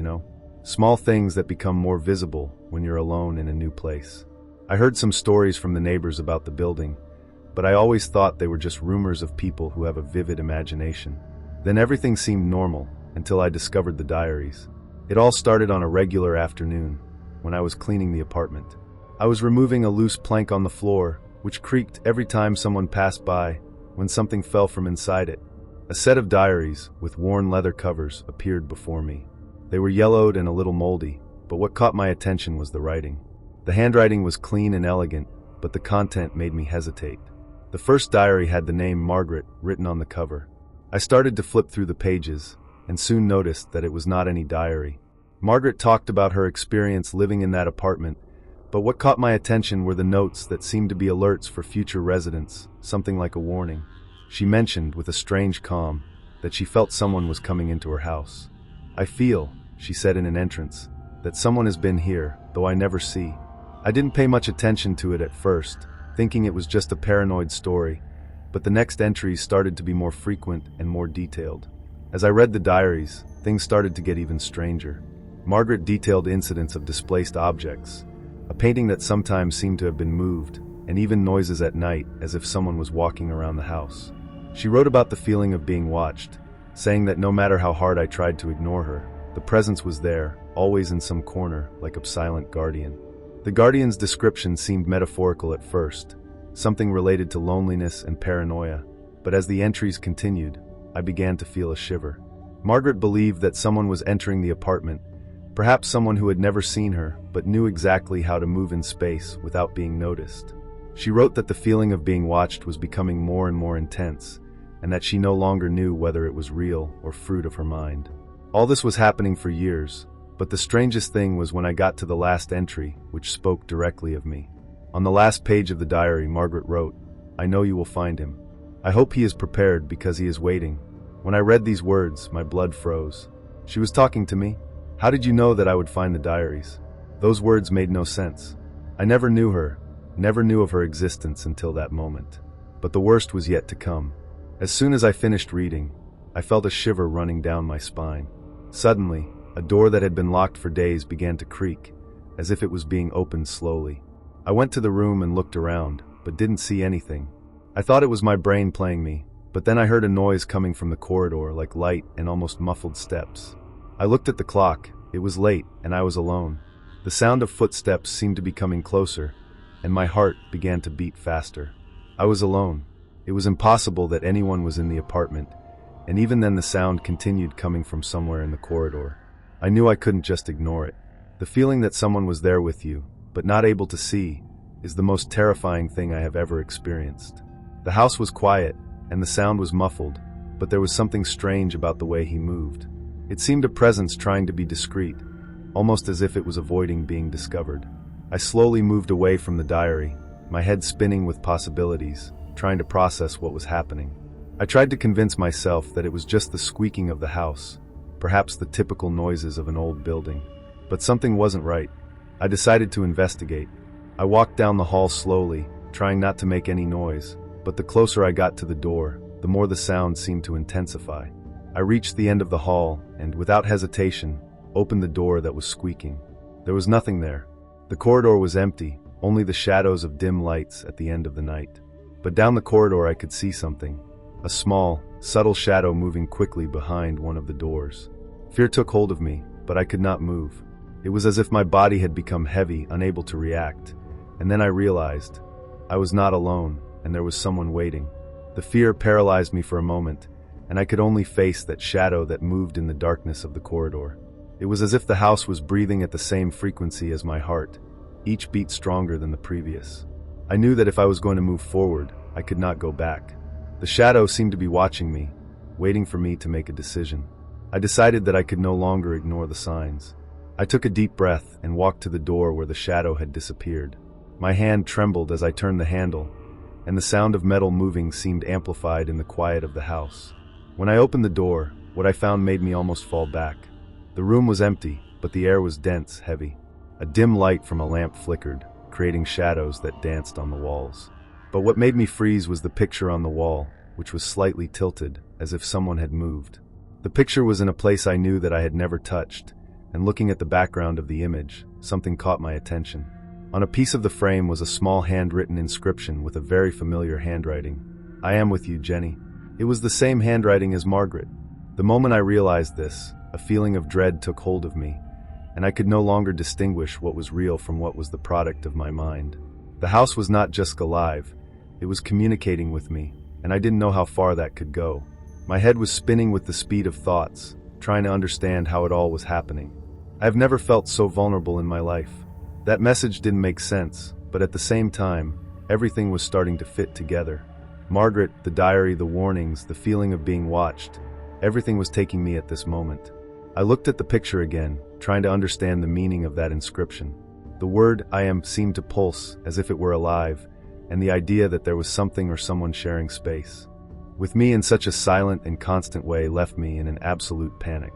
Small things that become more visible when you're alone in a new place. I heard some stories from the neighbors about the building, but I always thought they were just rumors of people who have a vivid imagination. Then everything seemed normal, until I discovered the diaries. It all started on a regular afternoon, when I was cleaning the apartment. I was removing a loose plank on the floor, which creaked every time someone passed by, when something fell from inside it. A set of diaries, with worn leather covers, appeared before me. They were yellowed and a little moldy, but what caught my attention was the writing. The handwriting was clean and elegant, but the content made me hesitate. The first diary had the name Margaret written on the cover. I started to flip through the pages, and soon noticed that it was not any diary. Margaret talked about her experience living in that apartment, but what caught my attention were the notes that seemed to be alerts for future residents, something like a warning. She mentioned, with a strange calm, that she felt someone was coming into her house. "I feel," she said in an entrance, "that someone has been here, though I never see." I didn't pay much attention to it at first, thinking it was just a paranoid story, but the next entries started to be more frequent and more detailed. As I read the diaries, things started to get even stranger. Margaret detailed incidents of displaced objects, a painting that sometimes seemed to have been moved, and even noises at night as if someone was walking around the house. She wrote about the feeling of being watched, saying that no matter how hard I tried to ignore her, the presence was there, always in some corner, like a silent guardian. The guardian's description seemed metaphorical at first, something related to loneliness and paranoia, but as the entries continued, I began to feel a shiver. Margaret believed that someone was entering the apartment, perhaps someone who had never seen her, but knew exactly how to move in space without being noticed. She wrote that the feeling of being watched was becoming more and more intense, and that she no longer knew whether it was real or fruit of her mind. All this was happening for years, but the strangest thing was when I got to the last entry, which spoke directly of me. On the last page of the diary, Margaret wrote, "I know you will find him. I hope he is prepared because he is waiting." When I read these words, my blood froze. She was talking to me? How did you know that I would find the diaries? Those words made no sense. I never knew her, never knew of her existence until that moment. But the worst was yet to come. As soon as I finished reading, I felt a shiver running down my spine. Suddenly, a door that had been locked for days began to creak, as if it was being opened slowly. I went to the room and looked around, but didn't see anything. I thought it was my brain playing me, but then I heard a noise coming from the corridor, like light and almost muffled steps. I looked at the clock. It was late, and I was alone. The sound of footsteps seemed to be coming closer, and my heart began to beat faster. I was alone. It was impossible that anyone was in the apartment, and even then the sound continued coming from somewhere in the corridor. I knew I couldn't just ignore it. The feeling that someone was there with you, but not able to see, is the most terrifying thing I have ever experienced. The house was quiet, and the sound was muffled, but there was something strange about the way he moved. It seemed a presence trying to be discreet, almost as if it was avoiding being discovered. I slowly moved away from the diary, my head spinning with possibilities, trying to process what was happening. I tried to convince myself that it was just the squeaking of the house, perhaps the typical noises of an old building. But something wasn't right. I decided to investigate. I walked down the hall slowly, trying not to make any noise, but the closer I got to the door, the more the sound seemed to intensify. I reached the end of the hall and, without hesitation, opened the door that was squeaking. There was nothing there. The corridor was empty, only the shadows of dim lights at the end of the night. But down the corridor I could see something. A small, subtle shadow moving quickly behind one of the doors. Fear took hold of me, but I could not move. It was as if my body had become heavy, unable to react. And then I realized I was not alone, and there was someone waiting. The fear paralyzed me for a moment, and I could only face that shadow that moved in the darkness of the corridor. It was as if the house was breathing at the same frequency as my heart, each beat stronger than the previous. I knew that if I was going to move forward, I could not go back. The shadow seemed to be watching me, waiting for me to make a decision. I decided that I could no longer ignore the signs. I took a deep breath and walked to the door where the shadow had disappeared. My hand trembled as I turned the handle, and the sound of metal moving seemed amplified in the quiet of the house. When I opened the door, what I found made me almost fall back. The room was empty, but the air was dense, heavy. A dim light from a lamp flickered, creating shadows that danced on the walls. But what made me freeze was the picture on the wall, which was slightly tilted, as if someone had moved. The picture was in a place I knew that I had never touched, and looking at the background of the image, something caught my attention. On a piece of the frame was a small handwritten inscription with a very familiar handwriting. "I am with you, Jenny." It was the same handwriting as Margaret. The moment I realized this, a feeling of dread took hold of me, and I could no longer distinguish what was real from what was the product of my mind. The house was not just alive, it was communicating with me, and I didn't know how far that could go. My head was spinning with the speed of thoughts, trying to understand how it all was happening. I have never felt so vulnerable in my life. That message didn't make sense, but at the same time, everything was starting to fit together. Margaret, the diary, the warnings, the feeling of being watched, everything was taking me at this moment. I looked at the picture again, trying to understand the meaning of that inscription. The word "I am" seemed to pulse as if it were alive, and the idea that there was something or someone sharing space with me in such a silent and constant way left me in an absolute panic.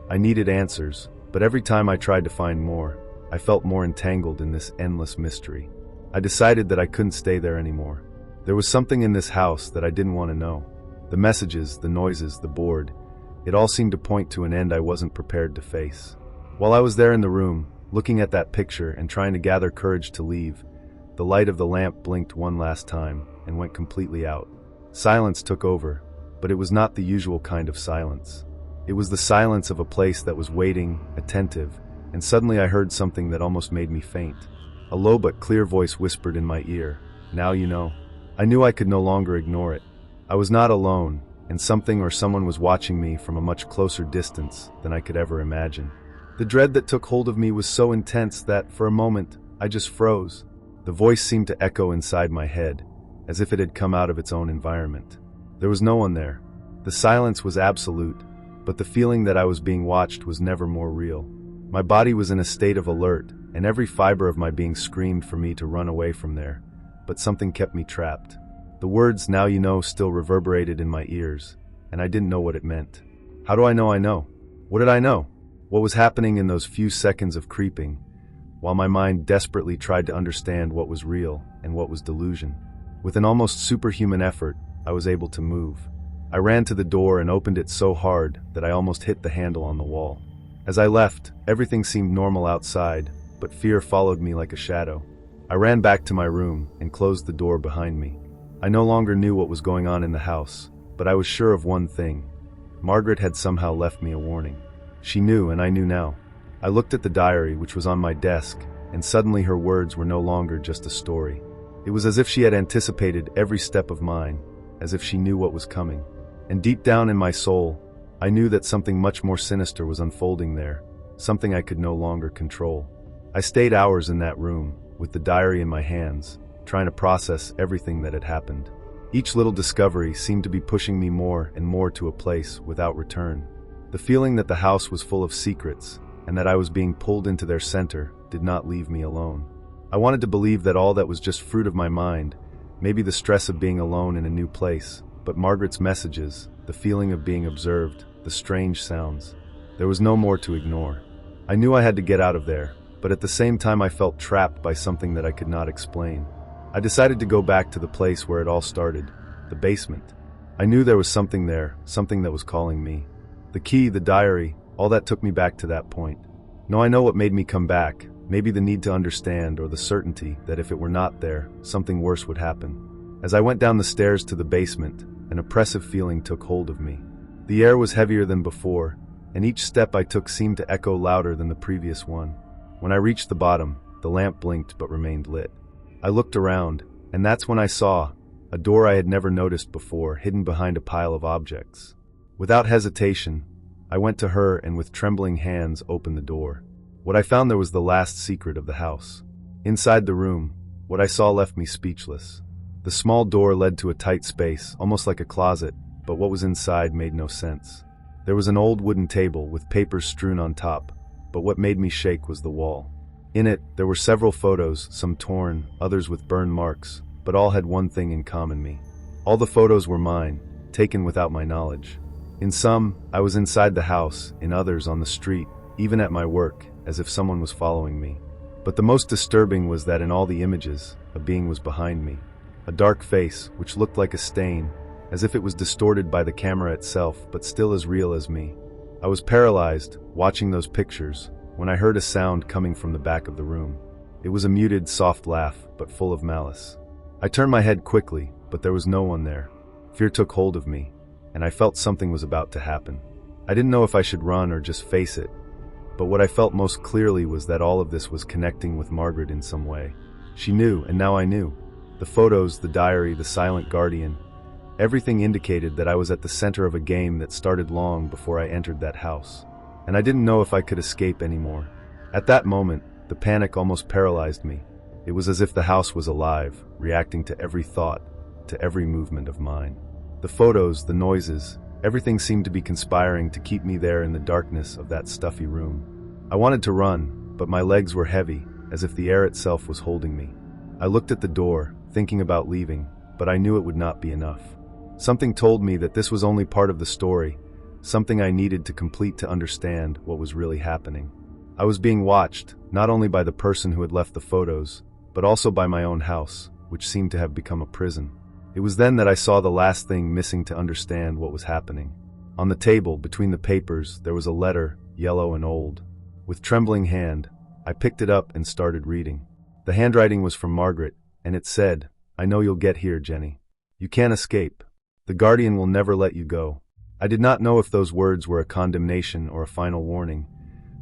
I needed answers, but every time I tried to find more, I felt more entangled in this endless mystery. I decided that I couldn't stay there anymore. There was something in this house that I didn't want to know. The messages, the noises, the board, it all seemed to point to an end I wasn't prepared to face. While I was there in the room, looking at that picture and trying to gather courage to leave, the light of the lamp blinked one last time and went completely out. Silence took over, but it was not the usual kind of silence. It was the silence of a place that was waiting, attentive, and suddenly I heard something that almost made me faint. A low but clear voice whispered in my ear, "Now you know." I knew I could no longer ignore it. I was not alone, and something or someone was watching me from a much closer distance than I could ever imagine. The dread that took hold of me was so intense that, for a moment, I just froze. The voice seemed to echo inside my head, as if it had come out of its own environment. There was no one there. The silence was absolute, but the feeling that I was being watched was never more real. My body was in a state of alert, and every fiber of my being screamed for me to run away from there, but something kept me trapped. The words, "now you know," still reverberated in my ears, and I didn't know what it meant. How do I know I know? What did I know? What was happening in those few seconds of creeping, while my mind desperately tried to understand what was real and what was delusion? With an almost superhuman effort, I was able to move. I ran to the door and opened it so hard that I almost hit the handle on the wall. As I left, everything seemed normal outside, but fear followed me like a shadow. I ran back to my room and closed the door behind me. I no longer knew what was going on in the house, but I was sure of one thing. Margaret had somehow left me a warning. She knew, and I knew now. I looked at the diary, which was on my desk, and suddenly her words were no longer just a story. It was as if she had anticipated every step of mine, as if she knew what was coming. And deep down in my soul, I knew that something much more sinister was unfolding there, something I could no longer control. I stayed hours in that room, with the diary in my hands, trying to process everything that had happened. Each little discovery seemed to be pushing me more and more to a place without return. The feeling that the house was full of secrets, and that I was being pulled into their center, did not leave me alone. I wanted to believe that all that was just fruit of my mind, maybe the stress of being alone in a new place, but Margaret's messages, the feeling of being observed, the strange sounds. There was no more to ignore. I knew I had to get out of there, but at the same time I felt trapped by something that I could not explain. I decided to go back to the place where it all started, the basement. I knew there was something there, something that was calling me. The key, the diary, all that took me back to that point. No, I know what made me come back, maybe the need to understand or the certainty that if it were not there, something worse would happen. As I went down the stairs to the basement, an oppressive feeling took hold of me. The air was heavier than before, and each step I took seemed to echo louder than the previous one. When I reached the bottom, the lamp blinked but remained lit. I looked around, and that's when I saw a door I had never noticed before, hidden behind a pile of objects. Without hesitation, I went to her and with trembling hands opened the door. What I found there was the last secret of the house. Inside the room, what I saw left me speechless. The small door led to a tight space, almost like a closet, but what was inside made no sense. There was an old wooden table with papers strewn on top, but what made me shake was the wall. In it, there were several photos, some torn, others with burn marks, but all had one thing in common: me. All the photos were mine, taken without my knowledge. In some, I was inside the house, in others on the street, even at my work, as if someone was following me. But the most disturbing was that in all the images, a being was behind me. A dark face, which looked like a stain, as if it was distorted by the camera itself, but still as real as me. I was paralyzed, watching those pictures, when I heard a sound coming from the back of the room. It was a muted, soft laugh, but full of malice. I turned my head quickly, but there was no one there. Fear took hold of me, and I felt something was about to happen. I didn't know if I should run or just face it, but what I felt most clearly was that all of this was connecting with Margaret in some way. She knew, and now I knew. The photos, the diary, the silent guardian, everything indicated that I was at the center of a game that started long before I entered that house. And I didn't know if I could escape anymore. At that moment, the panic almost paralyzed me. It was as if the house was alive, reacting to every thought, to every movement of mine. The photos, the noises, everything seemed to be conspiring to keep me there in the darkness of that stuffy room. I wanted to run, but my legs were heavy, as if the air itself was holding me. I looked at the door, thinking about leaving, but I knew it would not be enough. Something told me that this was only part of the story, something I needed to complete to understand what was really happening. I was being watched, not only by the person who had left the photos, but also by my own house, which seemed to have become a prison. It was then that I saw the last thing missing to understand what was happening. On the table, between the papers, there was a letter, yellow and old. With trembling hand, I picked it up and started reading. The handwriting was from Margaret, and it said, "I know you'll get here, Jenny. You can't escape. The Guardian will never let you go." I did not know if those words were a condemnation or a final warning,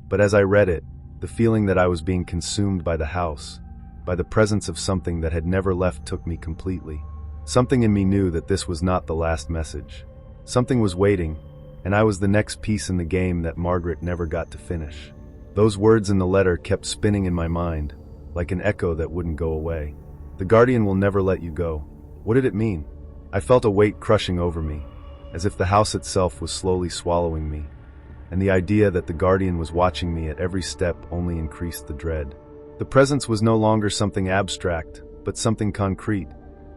but as I read it, the feeling that I was being consumed by the house, by the presence of something that had never left, took me completely. Something in me knew that this was not the last message. Something was waiting, and I was the next piece in the game that Margaret never got to finish. Those words in the letter kept spinning in my mind, like an echo that wouldn't go away. The Guardian will never let you go. What did it mean? I felt a weight crushing over me, as if the house itself was slowly swallowing me, and the idea that the Guardian was watching me at every step only increased the dread. The presence was no longer something abstract, but something concrete,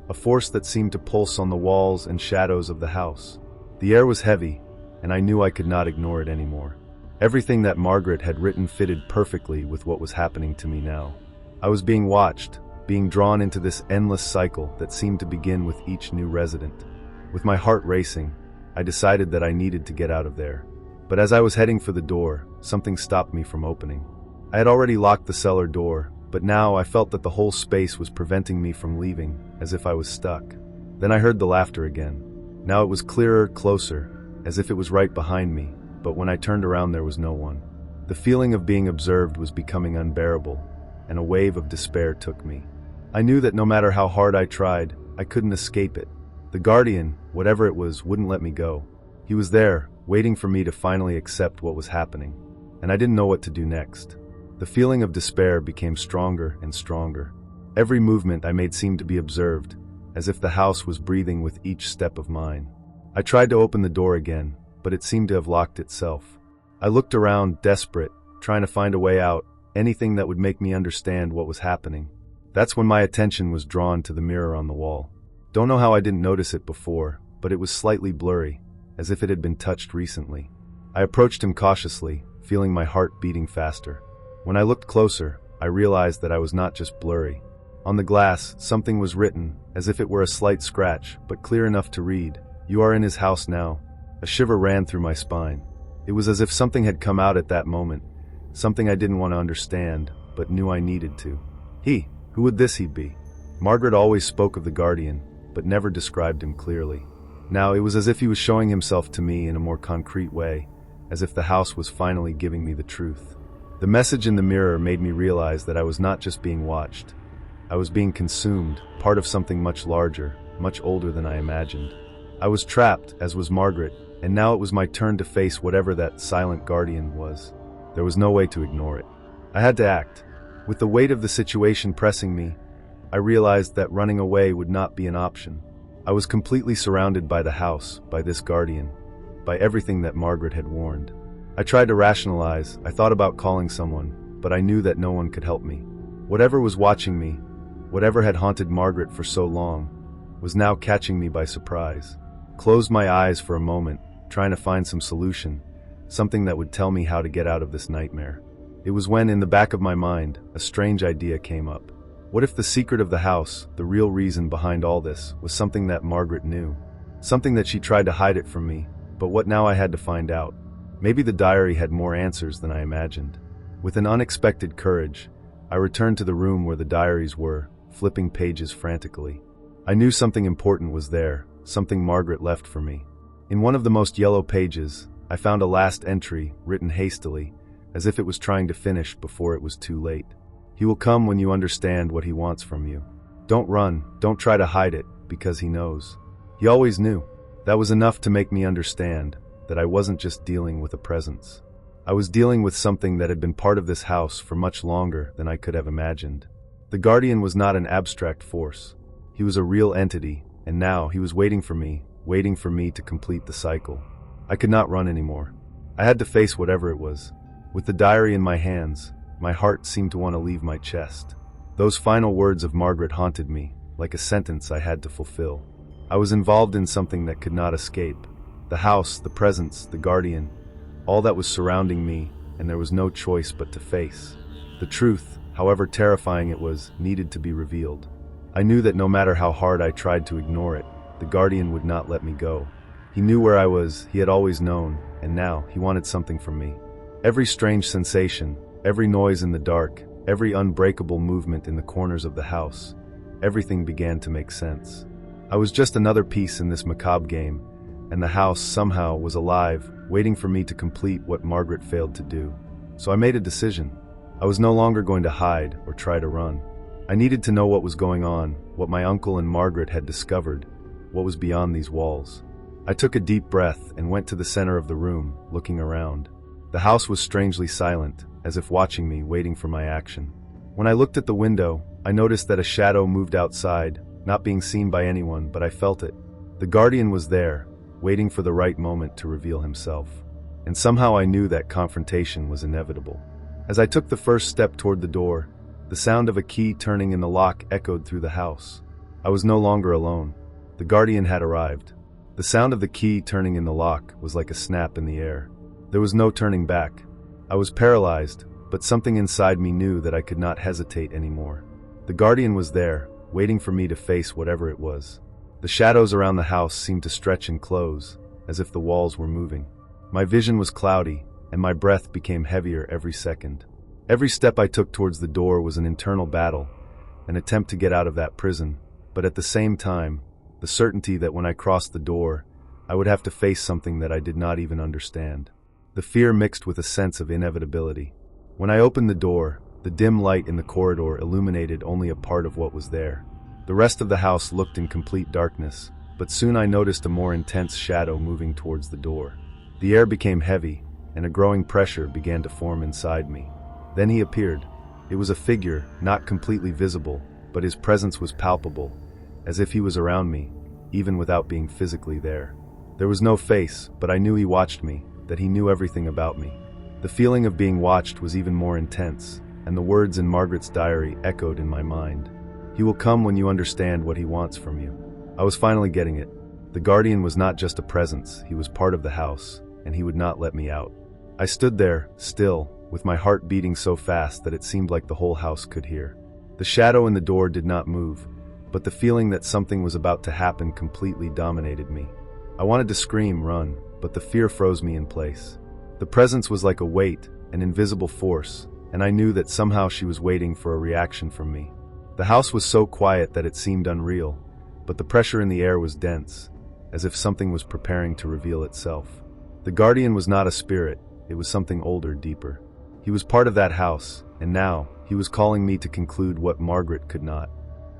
a force that seemed to pulse on the walls and shadows of the house. The air was heavy, and I knew I could not ignore it anymore. Everything that Margaret had written fitted perfectly with what was happening to me now. I was being watched, being drawn into this endless cycle that seemed to begin with each new resident. With my heart racing, I decided that I needed to get out of there. But as I was heading for the door, something stopped me from opening. I had already locked the cellar door, but now I felt that the whole space was preventing me from leaving, as if I was stuck. Then I heard the laughter again. Now it was clearer, closer, as if it was right behind me, but when I turned around there was no one. The feeling of being observed was becoming unbearable, and a wave of despair took me. I knew that no matter how hard I tried, I couldn't escape it. The Guardian, whatever it was, wouldn't let me go. He was there, waiting for me to finally accept what was happening, and I didn't know what to do next. The feeling of despair became stronger and stronger. Every movement I made seemed to be observed, as if the house was breathing with each step of mine. I tried to open the door again, but it seemed to have locked itself. I looked around, desperate, trying to find a way out, anything that would make me understand what was happening. That's when my attention was drawn to the mirror on the wall. Don't know how I didn't notice it before, but it was slightly blurry, as if it had been touched recently. I approached him cautiously, feeling my heart beating faster. When I looked closer, I realized that I was not just blurry. On the glass, something was written, as if it were a slight scratch, but clear enough to read. "You are in his house now." A shiver ran through my spine. It was as if something had come out at that moment, something I didn't want to understand, but knew I needed to. He, who would he be? Margaret always spoke of the Guardian, but never described him clearly. Now it was as if he was showing himself to me in a more concrete way, as if the house was finally giving me the truth. The message in the mirror made me realize that I was not just being watched. I was being consumed, part of something much larger, much older than I imagined. I was trapped, as was Margaret, and now it was my turn to face whatever that silent Guardian was. There was no way to ignore it. I had to act. With the weight of the situation pressing me, I realized that running away would not be an option. I was completely surrounded by the house, by this Guardian, by everything that Margaret had warned. I tried to rationalize, I thought about calling someone, but I knew that no one could help me. Whatever was watching me, whatever had haunted Margaret for so long, was now catching me by surprise. Closed my eyes for a moment, trying to find some solution, something that would tell me how to get out of this nightmare. It was when, in the back of my mind, a strange idea came up. What if the secret of the house, the real reason behind all this, was something that Margaret knew? Something that she tried to hide it from me, but what now I had to find out. Maybe the diary had more answers than I imagined. With an unexpected courage, I returned to the room where the diaries were, flipping pages frantically. I knew something important was there, something Margaret left for me. In one of the most yellow pages, I found a last entry, written hastily, as if it was trying to finish before it was too late. He will come when you understand what he wants from you. Don't run, don't try to hide it, because he knows. He always knew. That was enough to make me understand that I wasn't just dealing with a presence. I was dealing with something that had been part of this house for much longer than I could have imagined. The Guardian was not an abstract force. He was a real entity, and now he was waiting for me to complete the cycle. I could not run anymore. I had to face whatever it was. With the diary in my hands, my heart seemed to want to leave my chest. Those final words of Margaret haunted me, like a sentence I had to fulfill. I was involved in something that could not escape. The house, the presence, the Guardian, all that was surrounding me, and there was no choice but to face. The truth, however terrifying it was, needed to be revealed. I knew that no matter how hard I tried to ignore it, the Guardian would not let me go. He knew where I was, he had always known, and now he wanted something from me. Every strange sensation, every noise in the dark, every unbreakable movement in the corners of the house, everything began to make sense. I was just another piece in this macabre game, and the house somehow was alive, waiting for me to complete what Margaret failed to do. So I made a decision. I was no longer going to hide or try to run. I needed to know what was going on, what my uncle and Margaret had discovered, what was beyond these walls. I took a deep breath and went to the center of the room, looking around. The house was strangely silent, as if watching me, waiting for my action. When I looked at the window, I noticed that a shadow moved outside, not being seen by anyone, but I felt it. The guardian was there, waiting for the right moment to reveal himself. And somehow I knew that confrontation was inevitable. As I took the first step toward the door, the sound of a key turning in the lock echoed through the house. I was no longer alone. The guardian had arrived. The sound of the key turning in the lock was like a snap in the air. There was no turning back. I was paralyzed, but something inside me knew that I could not hesitate anymore. The guardian was there, waiting for me to face whatever it was. The shadows around the house seemed to stretch and close, as if the walls were moving. My vision was cloudy, and my breath became heavier every second. Every step I took towards the door was an internal battle, an attempt to get out of that prison, but at the same time, the certainty that when I crossed the door, I would have to face something that I did not even understand. The fear mixed with a sense of inevitability. When I opened the door, the dim light in the corridor illuminated only a part of what was there. The rest of the house looked in complete darkness, but soon I noticed a more intense shadow moving towards the door. The air became heavy, and a growing pressure began to form inside me. Then he appeared. It was a figure, not completely visible, but his presence was palpable, as if he was around me, even without being physically there. There was no face, but I knew he watched me, that he knew everything about me. The feeling of being watched was even more intense, and the words in Margaret's diary echoed in my mind. He will come when you understand what he wants from you. I was finally getting it. The guardian was not just a presence, he was part of the house, and he would not let me out. I stood there, still, with my heart beating so fast that it seemed like the whole house could hear. The shadow in the door did not move, but the feeling that something was about to happen completely dominated me. I wanted to scream, run, but the fear froze me in place. The presence was like a weight, an invisible force, and I knew that somehow she was waiting for a reaction from me. The house was so quiet that it seemed unreal, but the pressure in the air was dense, as if something was preparing to reveal itself. The guardian was not a spirit, it was something older, deeper. He was part of that house, and now, he was calling me to conclude what Margaret could not.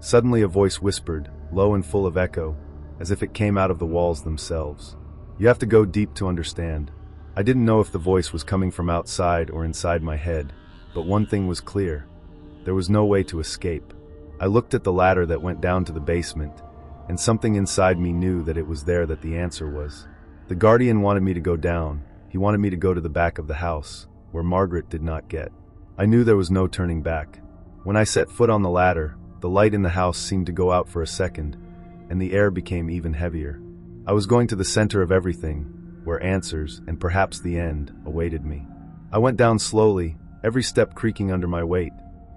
Suddenly a voice whispered, low and full of echo, as if it came out of the walls themselves. You have to go deep to understand. I didn't know if the voice was coming from outside or inside my head, but one thing was clear. There was no way to escape. I looked at the ladder that went down to the basement, and something inside me knew that it was there that the answer was. The guardian wanted me to go down. He wanted me to go to the back of the house, where Margaret did not get. I knew there was no turning back. When I set foot on the ladder, the light in the house seemed to go out for a second, and the air became even heavier. I was going to the center of everything, where answers, and perhaps the end, awaited me. I went down slowly, every step creaking under my weight.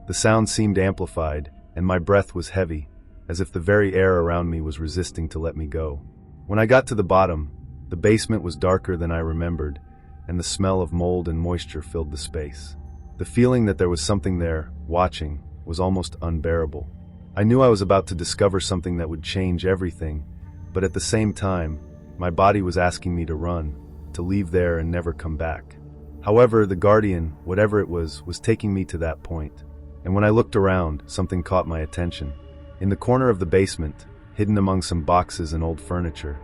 The sound seemed amplified, and my breath was heavy, as if the very air around me was resisting to let me go. When I got to the bottom, the basement was darker than I remembered, and the smell of mold and moisture filled the space. The feeling that there was something there, watching, was almost unbearable. I knew I was about to discover something that would change everything, but at the same time, my body was asking me to run, to leave there and never come back. However, the guardian, whatever it was taking me to that point. And when I looked around, something caught my attention. In the corner of the basement, hidden among some boxes and old furniture,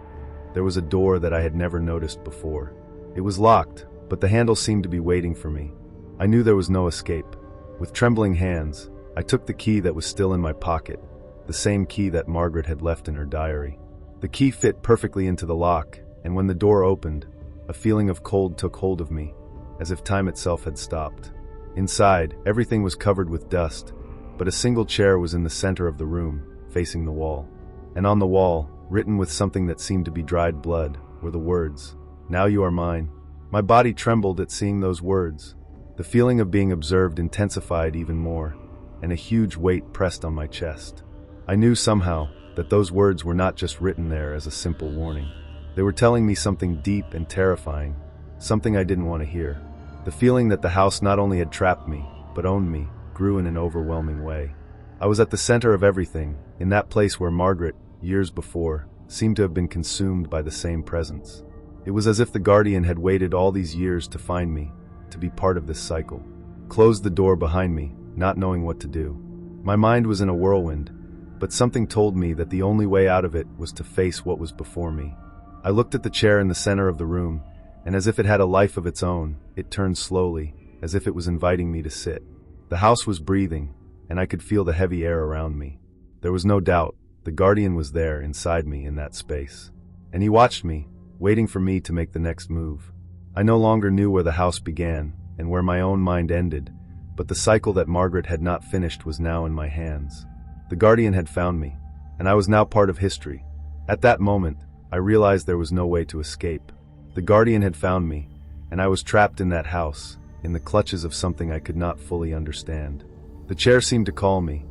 there was a door that I had never noticed before. It was locked, but the handle seemed to be waiting for me. I knew there was no escape. With trembling hands, I took the key that was still in my pocket, the same key that Margaret had left in her diary. The key fit perfectly into the lock, and when the door opened, a feeling of cold took hold of me, as if time itself had stopped. Inside, everything was covered with dust, but a single chair was in the center of the room, facing the wall. And on the wall, written with something that seemed to be dried blood, were the words, "Now you are mine." My body trembled at seeing those words. The feeling of being observed intensified even more, and a huge weight pressed on my chest. I knew somehow that those words were not just written there as a simple warning. They were telling me something deep and terrifying, something I didn't want to hear. The feeling that the house not only had trapped me, but owned me, grew in an overwhelming way. I was at the center of everything, in that place where Margaret, years before, seemed to have been consumed by the same presence. It was as if the guardian had waited all these years to find me, to be part of this cycle. Closed the door behind me, not knowing what to do. My mind was in a whirlwind, but something told me that the only way out of it was to face what was before me. I looked at the chair in the center of the room, and as if it had a life of its own, it turned slowly, as if it was inviting me to sit. The house was breathing, and I could feel the heavy air around me. There was no doubt, the guardian was there inside me in that space. And he watched me, waiting for me to make the next move. I no longer knew where the house began, and where my own mind ended, but the cycle that Margaret had not finished was now in my hands. The guardian had found me, and I was now part of history. At that moment, I realized there was no way to escape. The guardian had found me, and I was trapped in that house, in the clutches of something I could not fully understand. The chair seemed to call me,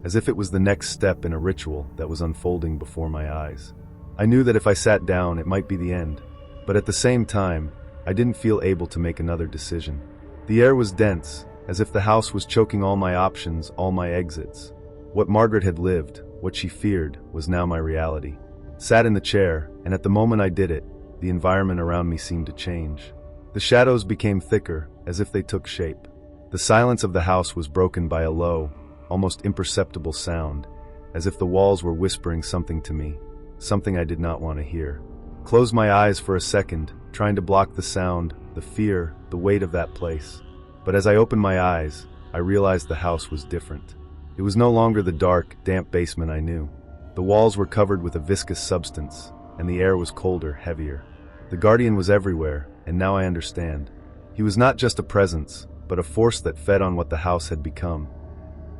as if it was the next step in a ritual that was unfolding before my eyes. I knew that if I sat down, it might be the end, but at the same time, I didn't feel able to make another decision. The air was dense, as if the house was choking all my options, all my exits. What Margaret had lived, what she feared, was now my reality. Sat in the chair, and at the moment I did it, the environment around me seemed to change. The shadows became thicker, as if they took shape. The silence of the house was broken by a low, almost imperceptible sound, as if the walls were whispering something to me, something I did not want to hear. Closed my eyes for a second, trying to block the sound, the fear, the weight of that place. But as I opened my eyes, I realized the house was different. It was no longer the dark, damp basement I knew. The walls were covered with a viscous substance, and the air was colder, heavier. The guardian was everywhere, and now I understand. He was not just a presence, but a force that fed on what the house had become.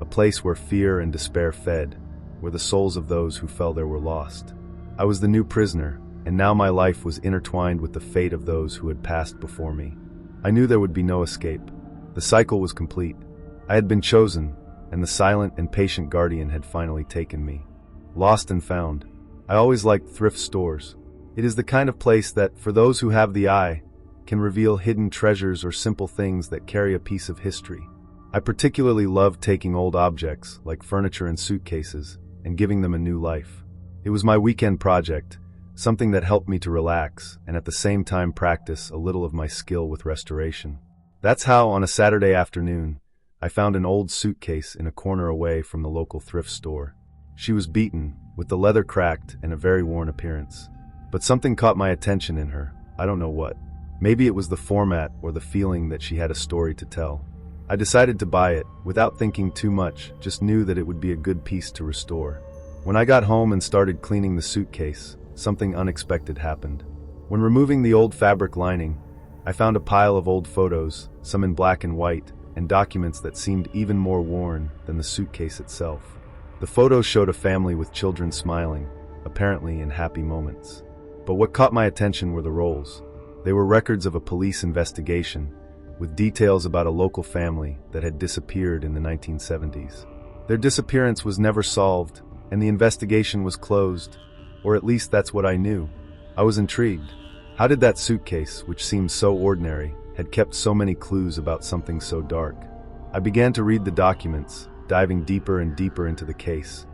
A place where fear and despair fed, where the souls of those who fell there were lost. I was the new prisoner, and now my life was intertwined with the fate of those who had passed before me. I knew there would be no escape. The cycle was complete. I had been chosen, and the silent and patient guardian had finally taken me. Lost and found. I always liked thrift stores. It is the kind of place that, for those who have the eye, can reveal hidden treasures or simple things that carry a piece of history. I particularly loved taking old objects, like furniture and suitcases, and giving them a new life. It was my weekend project, something that helped me to relax, and at the same time practice a little of my skill with restoration. That's how, on a Saturday afternoon, I found an old suitcase in a corner away from the local thrift store. She was beaten, with the leather cracked and a very worn appearance. But something caught my attention in her, I don't know what. Maybe it was the format or the feeling that she had a story to tell. I decided to buy it, without thinking too much, just knew that it would be a good piece to restore. When I got home and started cleaning the suitcase, something unexpected happened. When removing the old fabric lining, I found a pile of old photos, some in black and white, and documents that seemed even more worn than the suitcase itself. The photos showed a family with children smiling, apparently in happy moments. But what caught my attention were the rolls. They were records of a police investigation, with details about a local family that had disappeared in the 1970s. Their disappearance was never solved, and the investigation was closed, or at least that's what I knew. I was intrigued. How did that suitcase, which seemed so ordinary, had kept so many clues about something so dark? I began to read the documents, diving deeper and deeper into the case,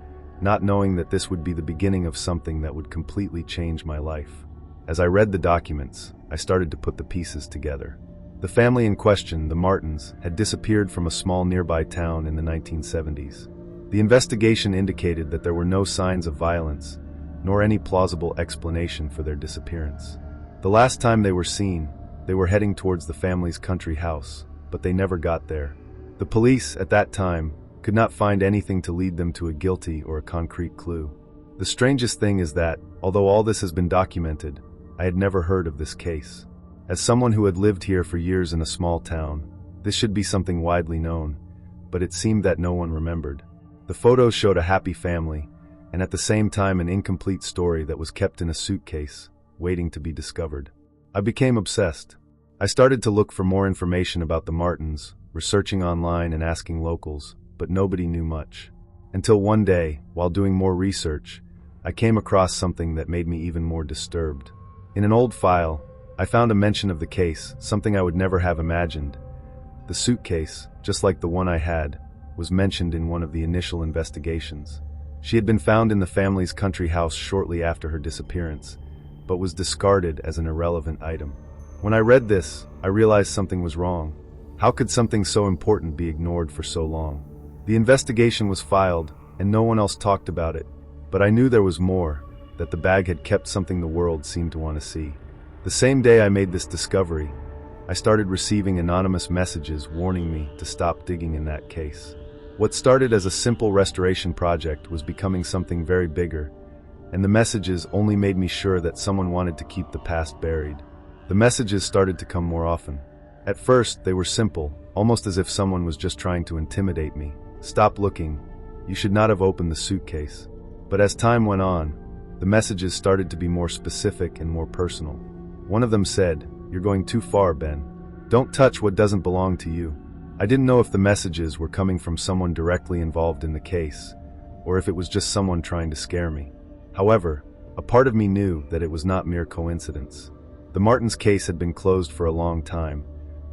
not knowing that this would be the beginning of something that would completely change my life. As I read the documents, I started to put the pieces together. The family in question, the Martins, had disappeared from a small nearby town in the 1970s. The investigation indicated that there were no signs of violence, nor any plausible explanation for their disappearance. The last time they were seen, they were heading towards the family's country house, but they never got there. The police, at that time, could not find anything to lead them to a guilty or a concrete clue. The strangest thing is that, although all this has been documented, I had never heard of this case. As someone who had lived here for years in a small town, this should be something widely known, but it seemed that no one remembered. The photos showed a happy family, and at the same time an incomplete story that was kept in a suitcase, waiting to be discovered. I became obsessed. I started to look for more information about the Martins, researching online and asking locals, but nobody knew much. Until one day, while doing more research, I came across something that made me even more disturbed. In an old file, I found a mention of the case, something I would never have imagined. The suitcase, just like the one I had, was mentioned in one of the initial investigations. She had been found in the family's country house shortly after her disappearance, but was discarded as an irrelevant item. When I read this, I realized something was wrong. How could something so important be ignored for so long? The investigation was filed, and no one else talked about it, but I knew there was more, that the bag had kept something the world seemed to want to see. The same day I made this discovery, I started receiving anonymous messages warning me to stop digging in that case. What started as a simple restoration project was becoming something very bigger, and the messages only made me sure that someone wanted to keep the past buried. The messages started to come more often. At first, they were simple, almost as if someone was just trying to intimidate me. Stop looking. You should not have opened the suitcase. But as time went on, the messages started to be more specific and more personal. One of them said, "You're going too far, Ben. Don't touch what doesn't belong to you." I didn't know if the messages were coming from someone directly involved in the case, or if it was just someone trying to scare me. However, a part of me knew that it was not mere coincidence. The Martins case had been closed for a long time,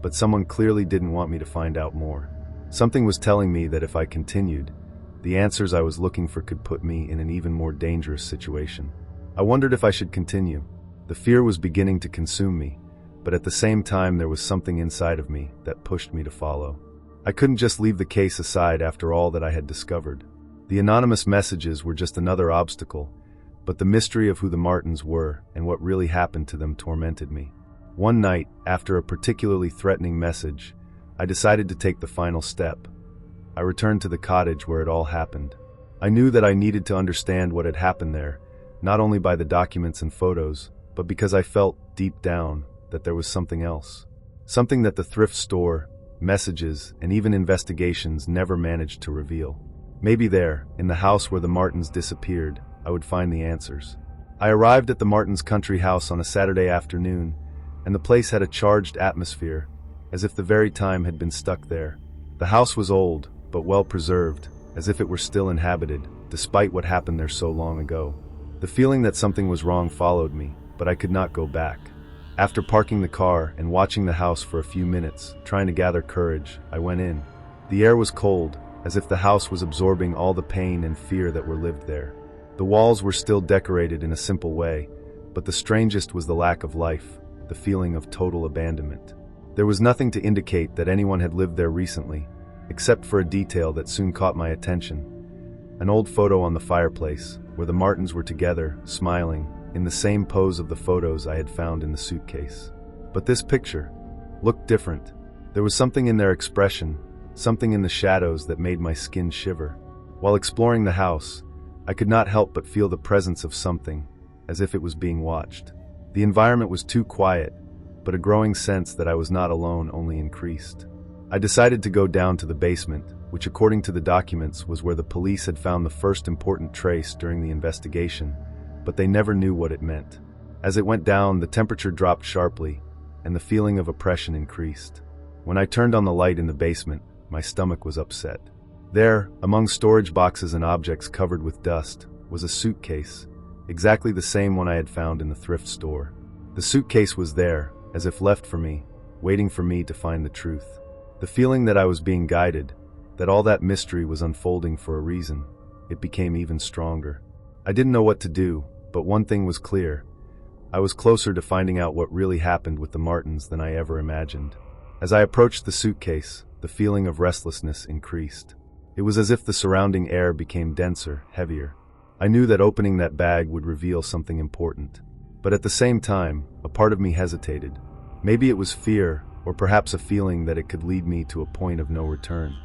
but someone clearly didn't want me to find out more. Something was telling me that if I continued, the answers I was looking for could put me in an even more dangerous situation. I wondered if I should continue. The fear was beginning to consume me, but at the same time there was something inside of me that pushed me to follow. I couldn't just leave the case aside after all that I had discovered. The anonymous messages were just another obstacle, but the mystery of who the Martins were and what really happened to them tormented me. One night, after a particularly threatening message, I decided to take the final step. I returned to the cottage where it all happened. I knew that I needed to understand what had happened there, not only by the documents and photos, but because I felt, deep down, that there was something else. Something that the thrift store, messages, and even investigations never managed to reveal. Maybe there, in the house where the Martins disappeared, I would find the answers. I arrived at the Martins' country house on a Saturday afternoon, and the place had a charged atmosphere, as if the very time had been stuck there. The house was old, but well preserved, as if it were still inhabited, despite what happened there so long ago. The feeling that something was wrong followed me, but I could not go back. After parking the car and watching the house for a few minutes, trying to gather courage, I went in. The air was cold, as if the house was absorbing all the pain and fear that were lived there. The walls were still decorated in a simple way, but the strangest was the lack of life, the feeling of total abandonment. There was nothing to indicate that anyone had lived there recently, except for a detail that soon caught my attention. An old photo on the fireplace, where the Martins were together, smiling, in the same pose of the photos I had found in the suitcase. But this picture looked different. There was something in their expression, something in the shadows that made my skin shiver. While exploring the house, I could not help but feel the presence of something, as if it was being watched. The environment was too quiet, but a growing sense that I was not alone only increased. I decided to go down to the basement, which according to the documents was where the police had found the first important trace during the investigation, but they never knew what it meant. As it went down, the temperature dropped sharply, and the feeling of oppression increased. When I turned on the light in the basement, my stomach was upset. There, among storage boxes and objects covered with dust, was a suitcase, exactly the same one I had found in the thrift store. The suitcase was there, as if left for me, waiting for me to find the truth. The feeling that I was being guided, that all that mystery was unfolding for a reason, it became even stronger. I didn't know what to do, but one thing was clear. I was closer to finding out what really happened with the Martins than I ever imagined. As I approached the suitcase, the feeling of restlessness increased. It was as if the surrounding air became denser, heavier. I knew that opening that bag would reveal something important. But at the same time, a part of me hesitated. Maybe it was fear, or perhaps a feeling that it could lead me to a point of no return.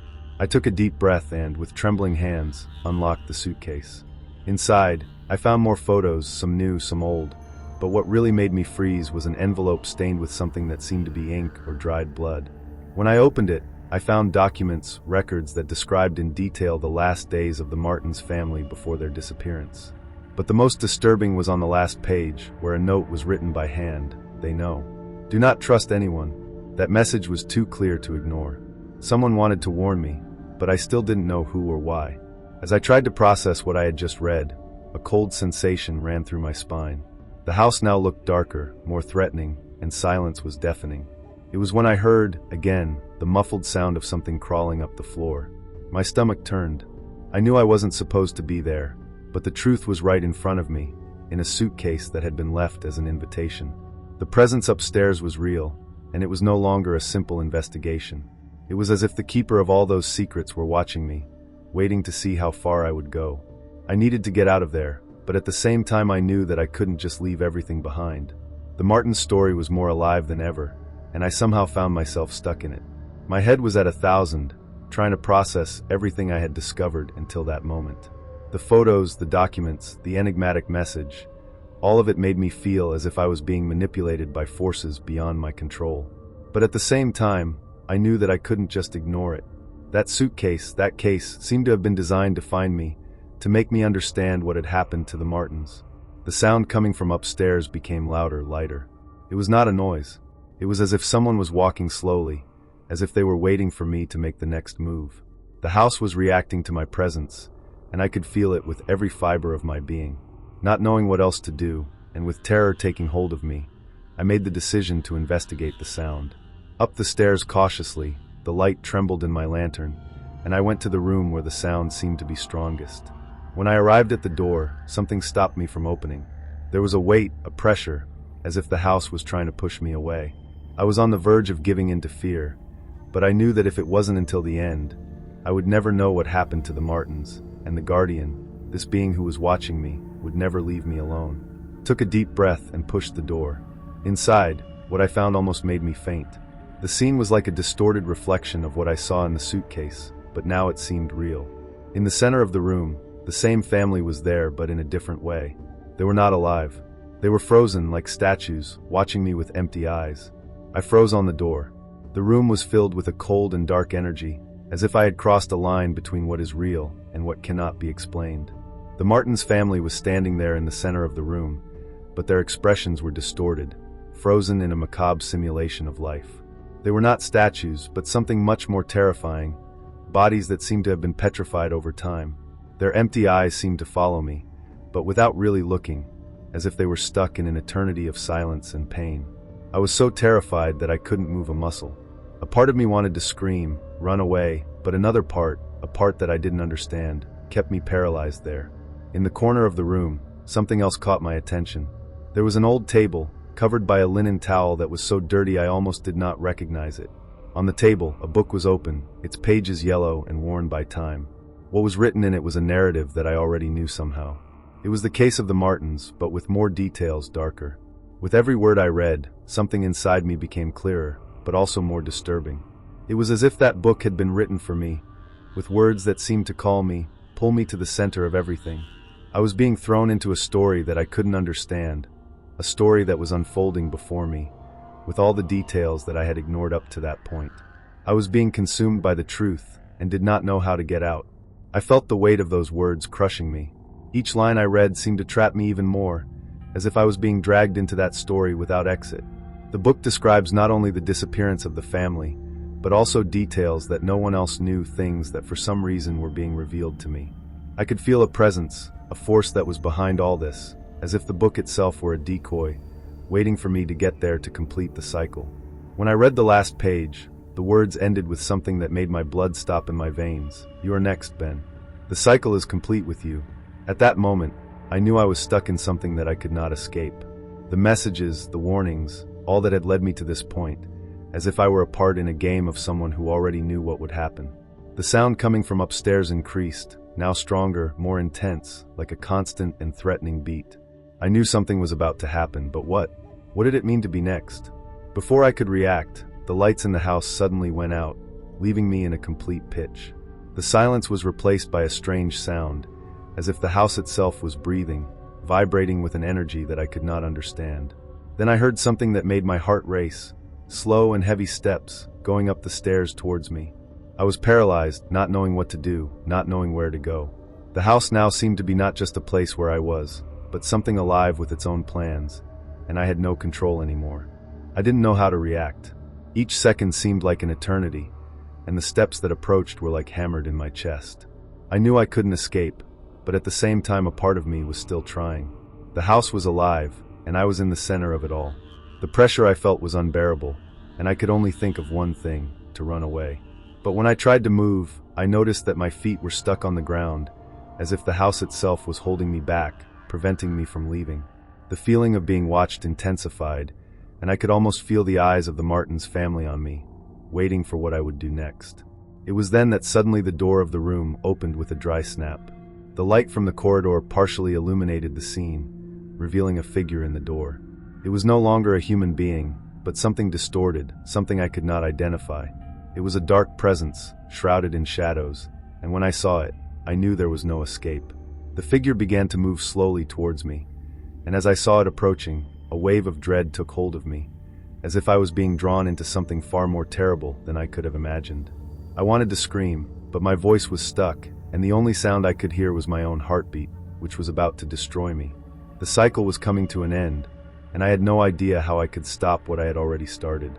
I took a deep breath and, with trembling hands, unlocked the suitcase. Inside, I found more photos, some new, some old. But what really made me freeze was an envelope stained with something that seemed to be ink or dried blood. When I opened it, I found documents, records that described in detail the last days of the Martins family before their disappearance. But the most disturbing was on the last page, where a note was written by hand. They know. Do not trust anyone. That message was too clear to ignore. Someone wanted to warn me, but I still didn't know who or why. As I tried to process what I had just read, a cold sensation ran through my spine. The house now looked darker, more threatening, and silence was deafening. It was when I heard, again, the muffled sound of something crawling up the floor. My stomach turned. I knew I wasn't supposed to be there, but the truth was right in front of me, in a suitcase that had been left as an invitation. The presence upstairs was real, and it was no longer a simple investigation. It was as if the keeper of all those secrets were watching me, waiting to see how far I would go. I needed to get out of there, but at the same time I knew that I couldn't just leave everything behind. The Martins story was more alive than ever, and I somehow found myself stuck in it. My head was at 1,000, trying to process everything I had discovered until that moment. The photos, the documents, the enigmatic message, all of it made me feel as if I was being manipulated by forces beyond my control. But at the same time, I knew that I couldn't just ignore it. That suitcase, that case, seemed to have been designed to find me, to make me understand what had happened to the Martins. The sound coming from upstairs became louder, lighter. It was not a noise. It was as if someone was walking slowly, as if they were waiting for me to make the next move. The house was reacting to my presence, and I could feel it with every fiber of my being. Not knowing what else to do, and with terror taking hold of me, I made the decision to investigate the sound. Up the stairs cautiously, the light trembled in my lantern, and I went to the room where the sound seemed to be strongest. When I arrived at the door, something stopped me from opening. There was a weight, a pressure, as if the house was trying to push me away. I was on the verge of giving in to fear, but I knew that if it wasn't until the end, I would never know what happened to the Martins, and the Guardian, this being who was watching me, would never leave me alone. I took a deep breath and pushed the door. Inside, what I found almost made me faint. The scene was like a distorted reflection of what I saw in the suitcase, but now it seemed real. In the center of the room, the same family was there, but in a different way. They were not alive. They were frozen like statues, watching me with empty eyes. I froze on the door. The room was filled with a cold and dark energy, as if I had crossed a line between what is real and what cannot be explained. The Martins family was standing there in the center of the room, but their expressions were distorted, frozen in a macabre simulation of life. They were not statues, but something much more terrifying, bodies that seemed to have been petrified over time. Their empty eyes seemed to follow me, but without really looking, as if they were stuck in an eternity of silence and pain. I was so terrified that I couldn't move a muscle. A part of me wanted to scream, run away, but another part, a part that I didn't understand, kept me paralyzed there. In the corner of the room, something else caught my attention. There was an old table, covered by a linen towel that was so dirty I almost did not recognize it. On the table, a book was open, its pages yellow and worn by time. What was written in it was a narrative that I already knew somehow. It was the case of the Martins, but with more details, darker. With every word I read, something inside me became clearer, but also more disturbing. It was as if that book had been written for me, with words that seemed to call me, pull me to the center of everything. I was being thrown into a story that I couldn't understand, a story that was unfolding before me, with all the details that I had ignored up to that point. I was being consumed by the truth, and did not know how to get out. I felt the weight of those words crushing me. Each line I read seemed to trap me even more, as if I was being dragged into that story without exit. The book describes not only the disappearance of the family, but also details that no one else knew, things that for some reason were being revealed to me. I could feel a presence, a force that was behind all this, as if the book itself were a decoy, waiting for me to get there to complete the cycle. When I read the last page, the words ended with something that made my blood stop in my veins. "You are next, Ben. The cycle is complete with you." At that moment, I knew I was stuck in something that I could not escape. The messages, the warnings, all that had led me to this point, as if I were a part in a game of someone who already knew what would happen. The sound coming from upstairs increased, now stronger, more intense, like a constant and threatening beat. I knew something was about to happen, but what? What did it mean to be next? Before I could react, the lights in the house suddenly went out, leaving me in a complete pitch. The silence was replaced by a strange sound, as if the house itself was breathing, vibrating with an energy that I could not understand. Then I heard something that made my heart race, slow and heavy steps, going up the stairs towards me. I was paralyzed, not knowing what to do, not knowing where to go. The house now seemed to be not just a place where I was, but something alive with its own plans, and I had no control anymore. I didn't know how to react. Each second seemed like an eternity, and the steps that approached were like hammered in my chest. I knew I couldn't escape, but at the same time a part of me was still trying. The house was alive, and I was in the center of it all. The pressure I felt was unbearable, and I could only think of one thing: to run away. But when I tried to move, I noticed that my feet were stuck on the ground, as if the house itself was holding me back, preventing me from leaving. The feeling of being watched intensified, and I could almost feel the eyes of the Martins family on me, waiting for what I would do next. It was then that suddenly the door of the room opened with a dry snap. The light from the corridor partially illuminated the scene, revealing a figure in the door. It was no longer a human being, but something distorted, something I could not identify. It was a dark presence, shrouded in shadows, and when I saw it, I knew there was no escape. The figure began to move slowly towards me, and as I saw it approaching, a wave of dread took hold of me, as if I was being drawn into something far more terrible than I could have imagined. I wanted to scream, but my voice was stuck, and the only sound I could hear was my own heartbeat, which was about to destroy me. The cycle was coming to an end, and I had no idea how I could stop what I had already started.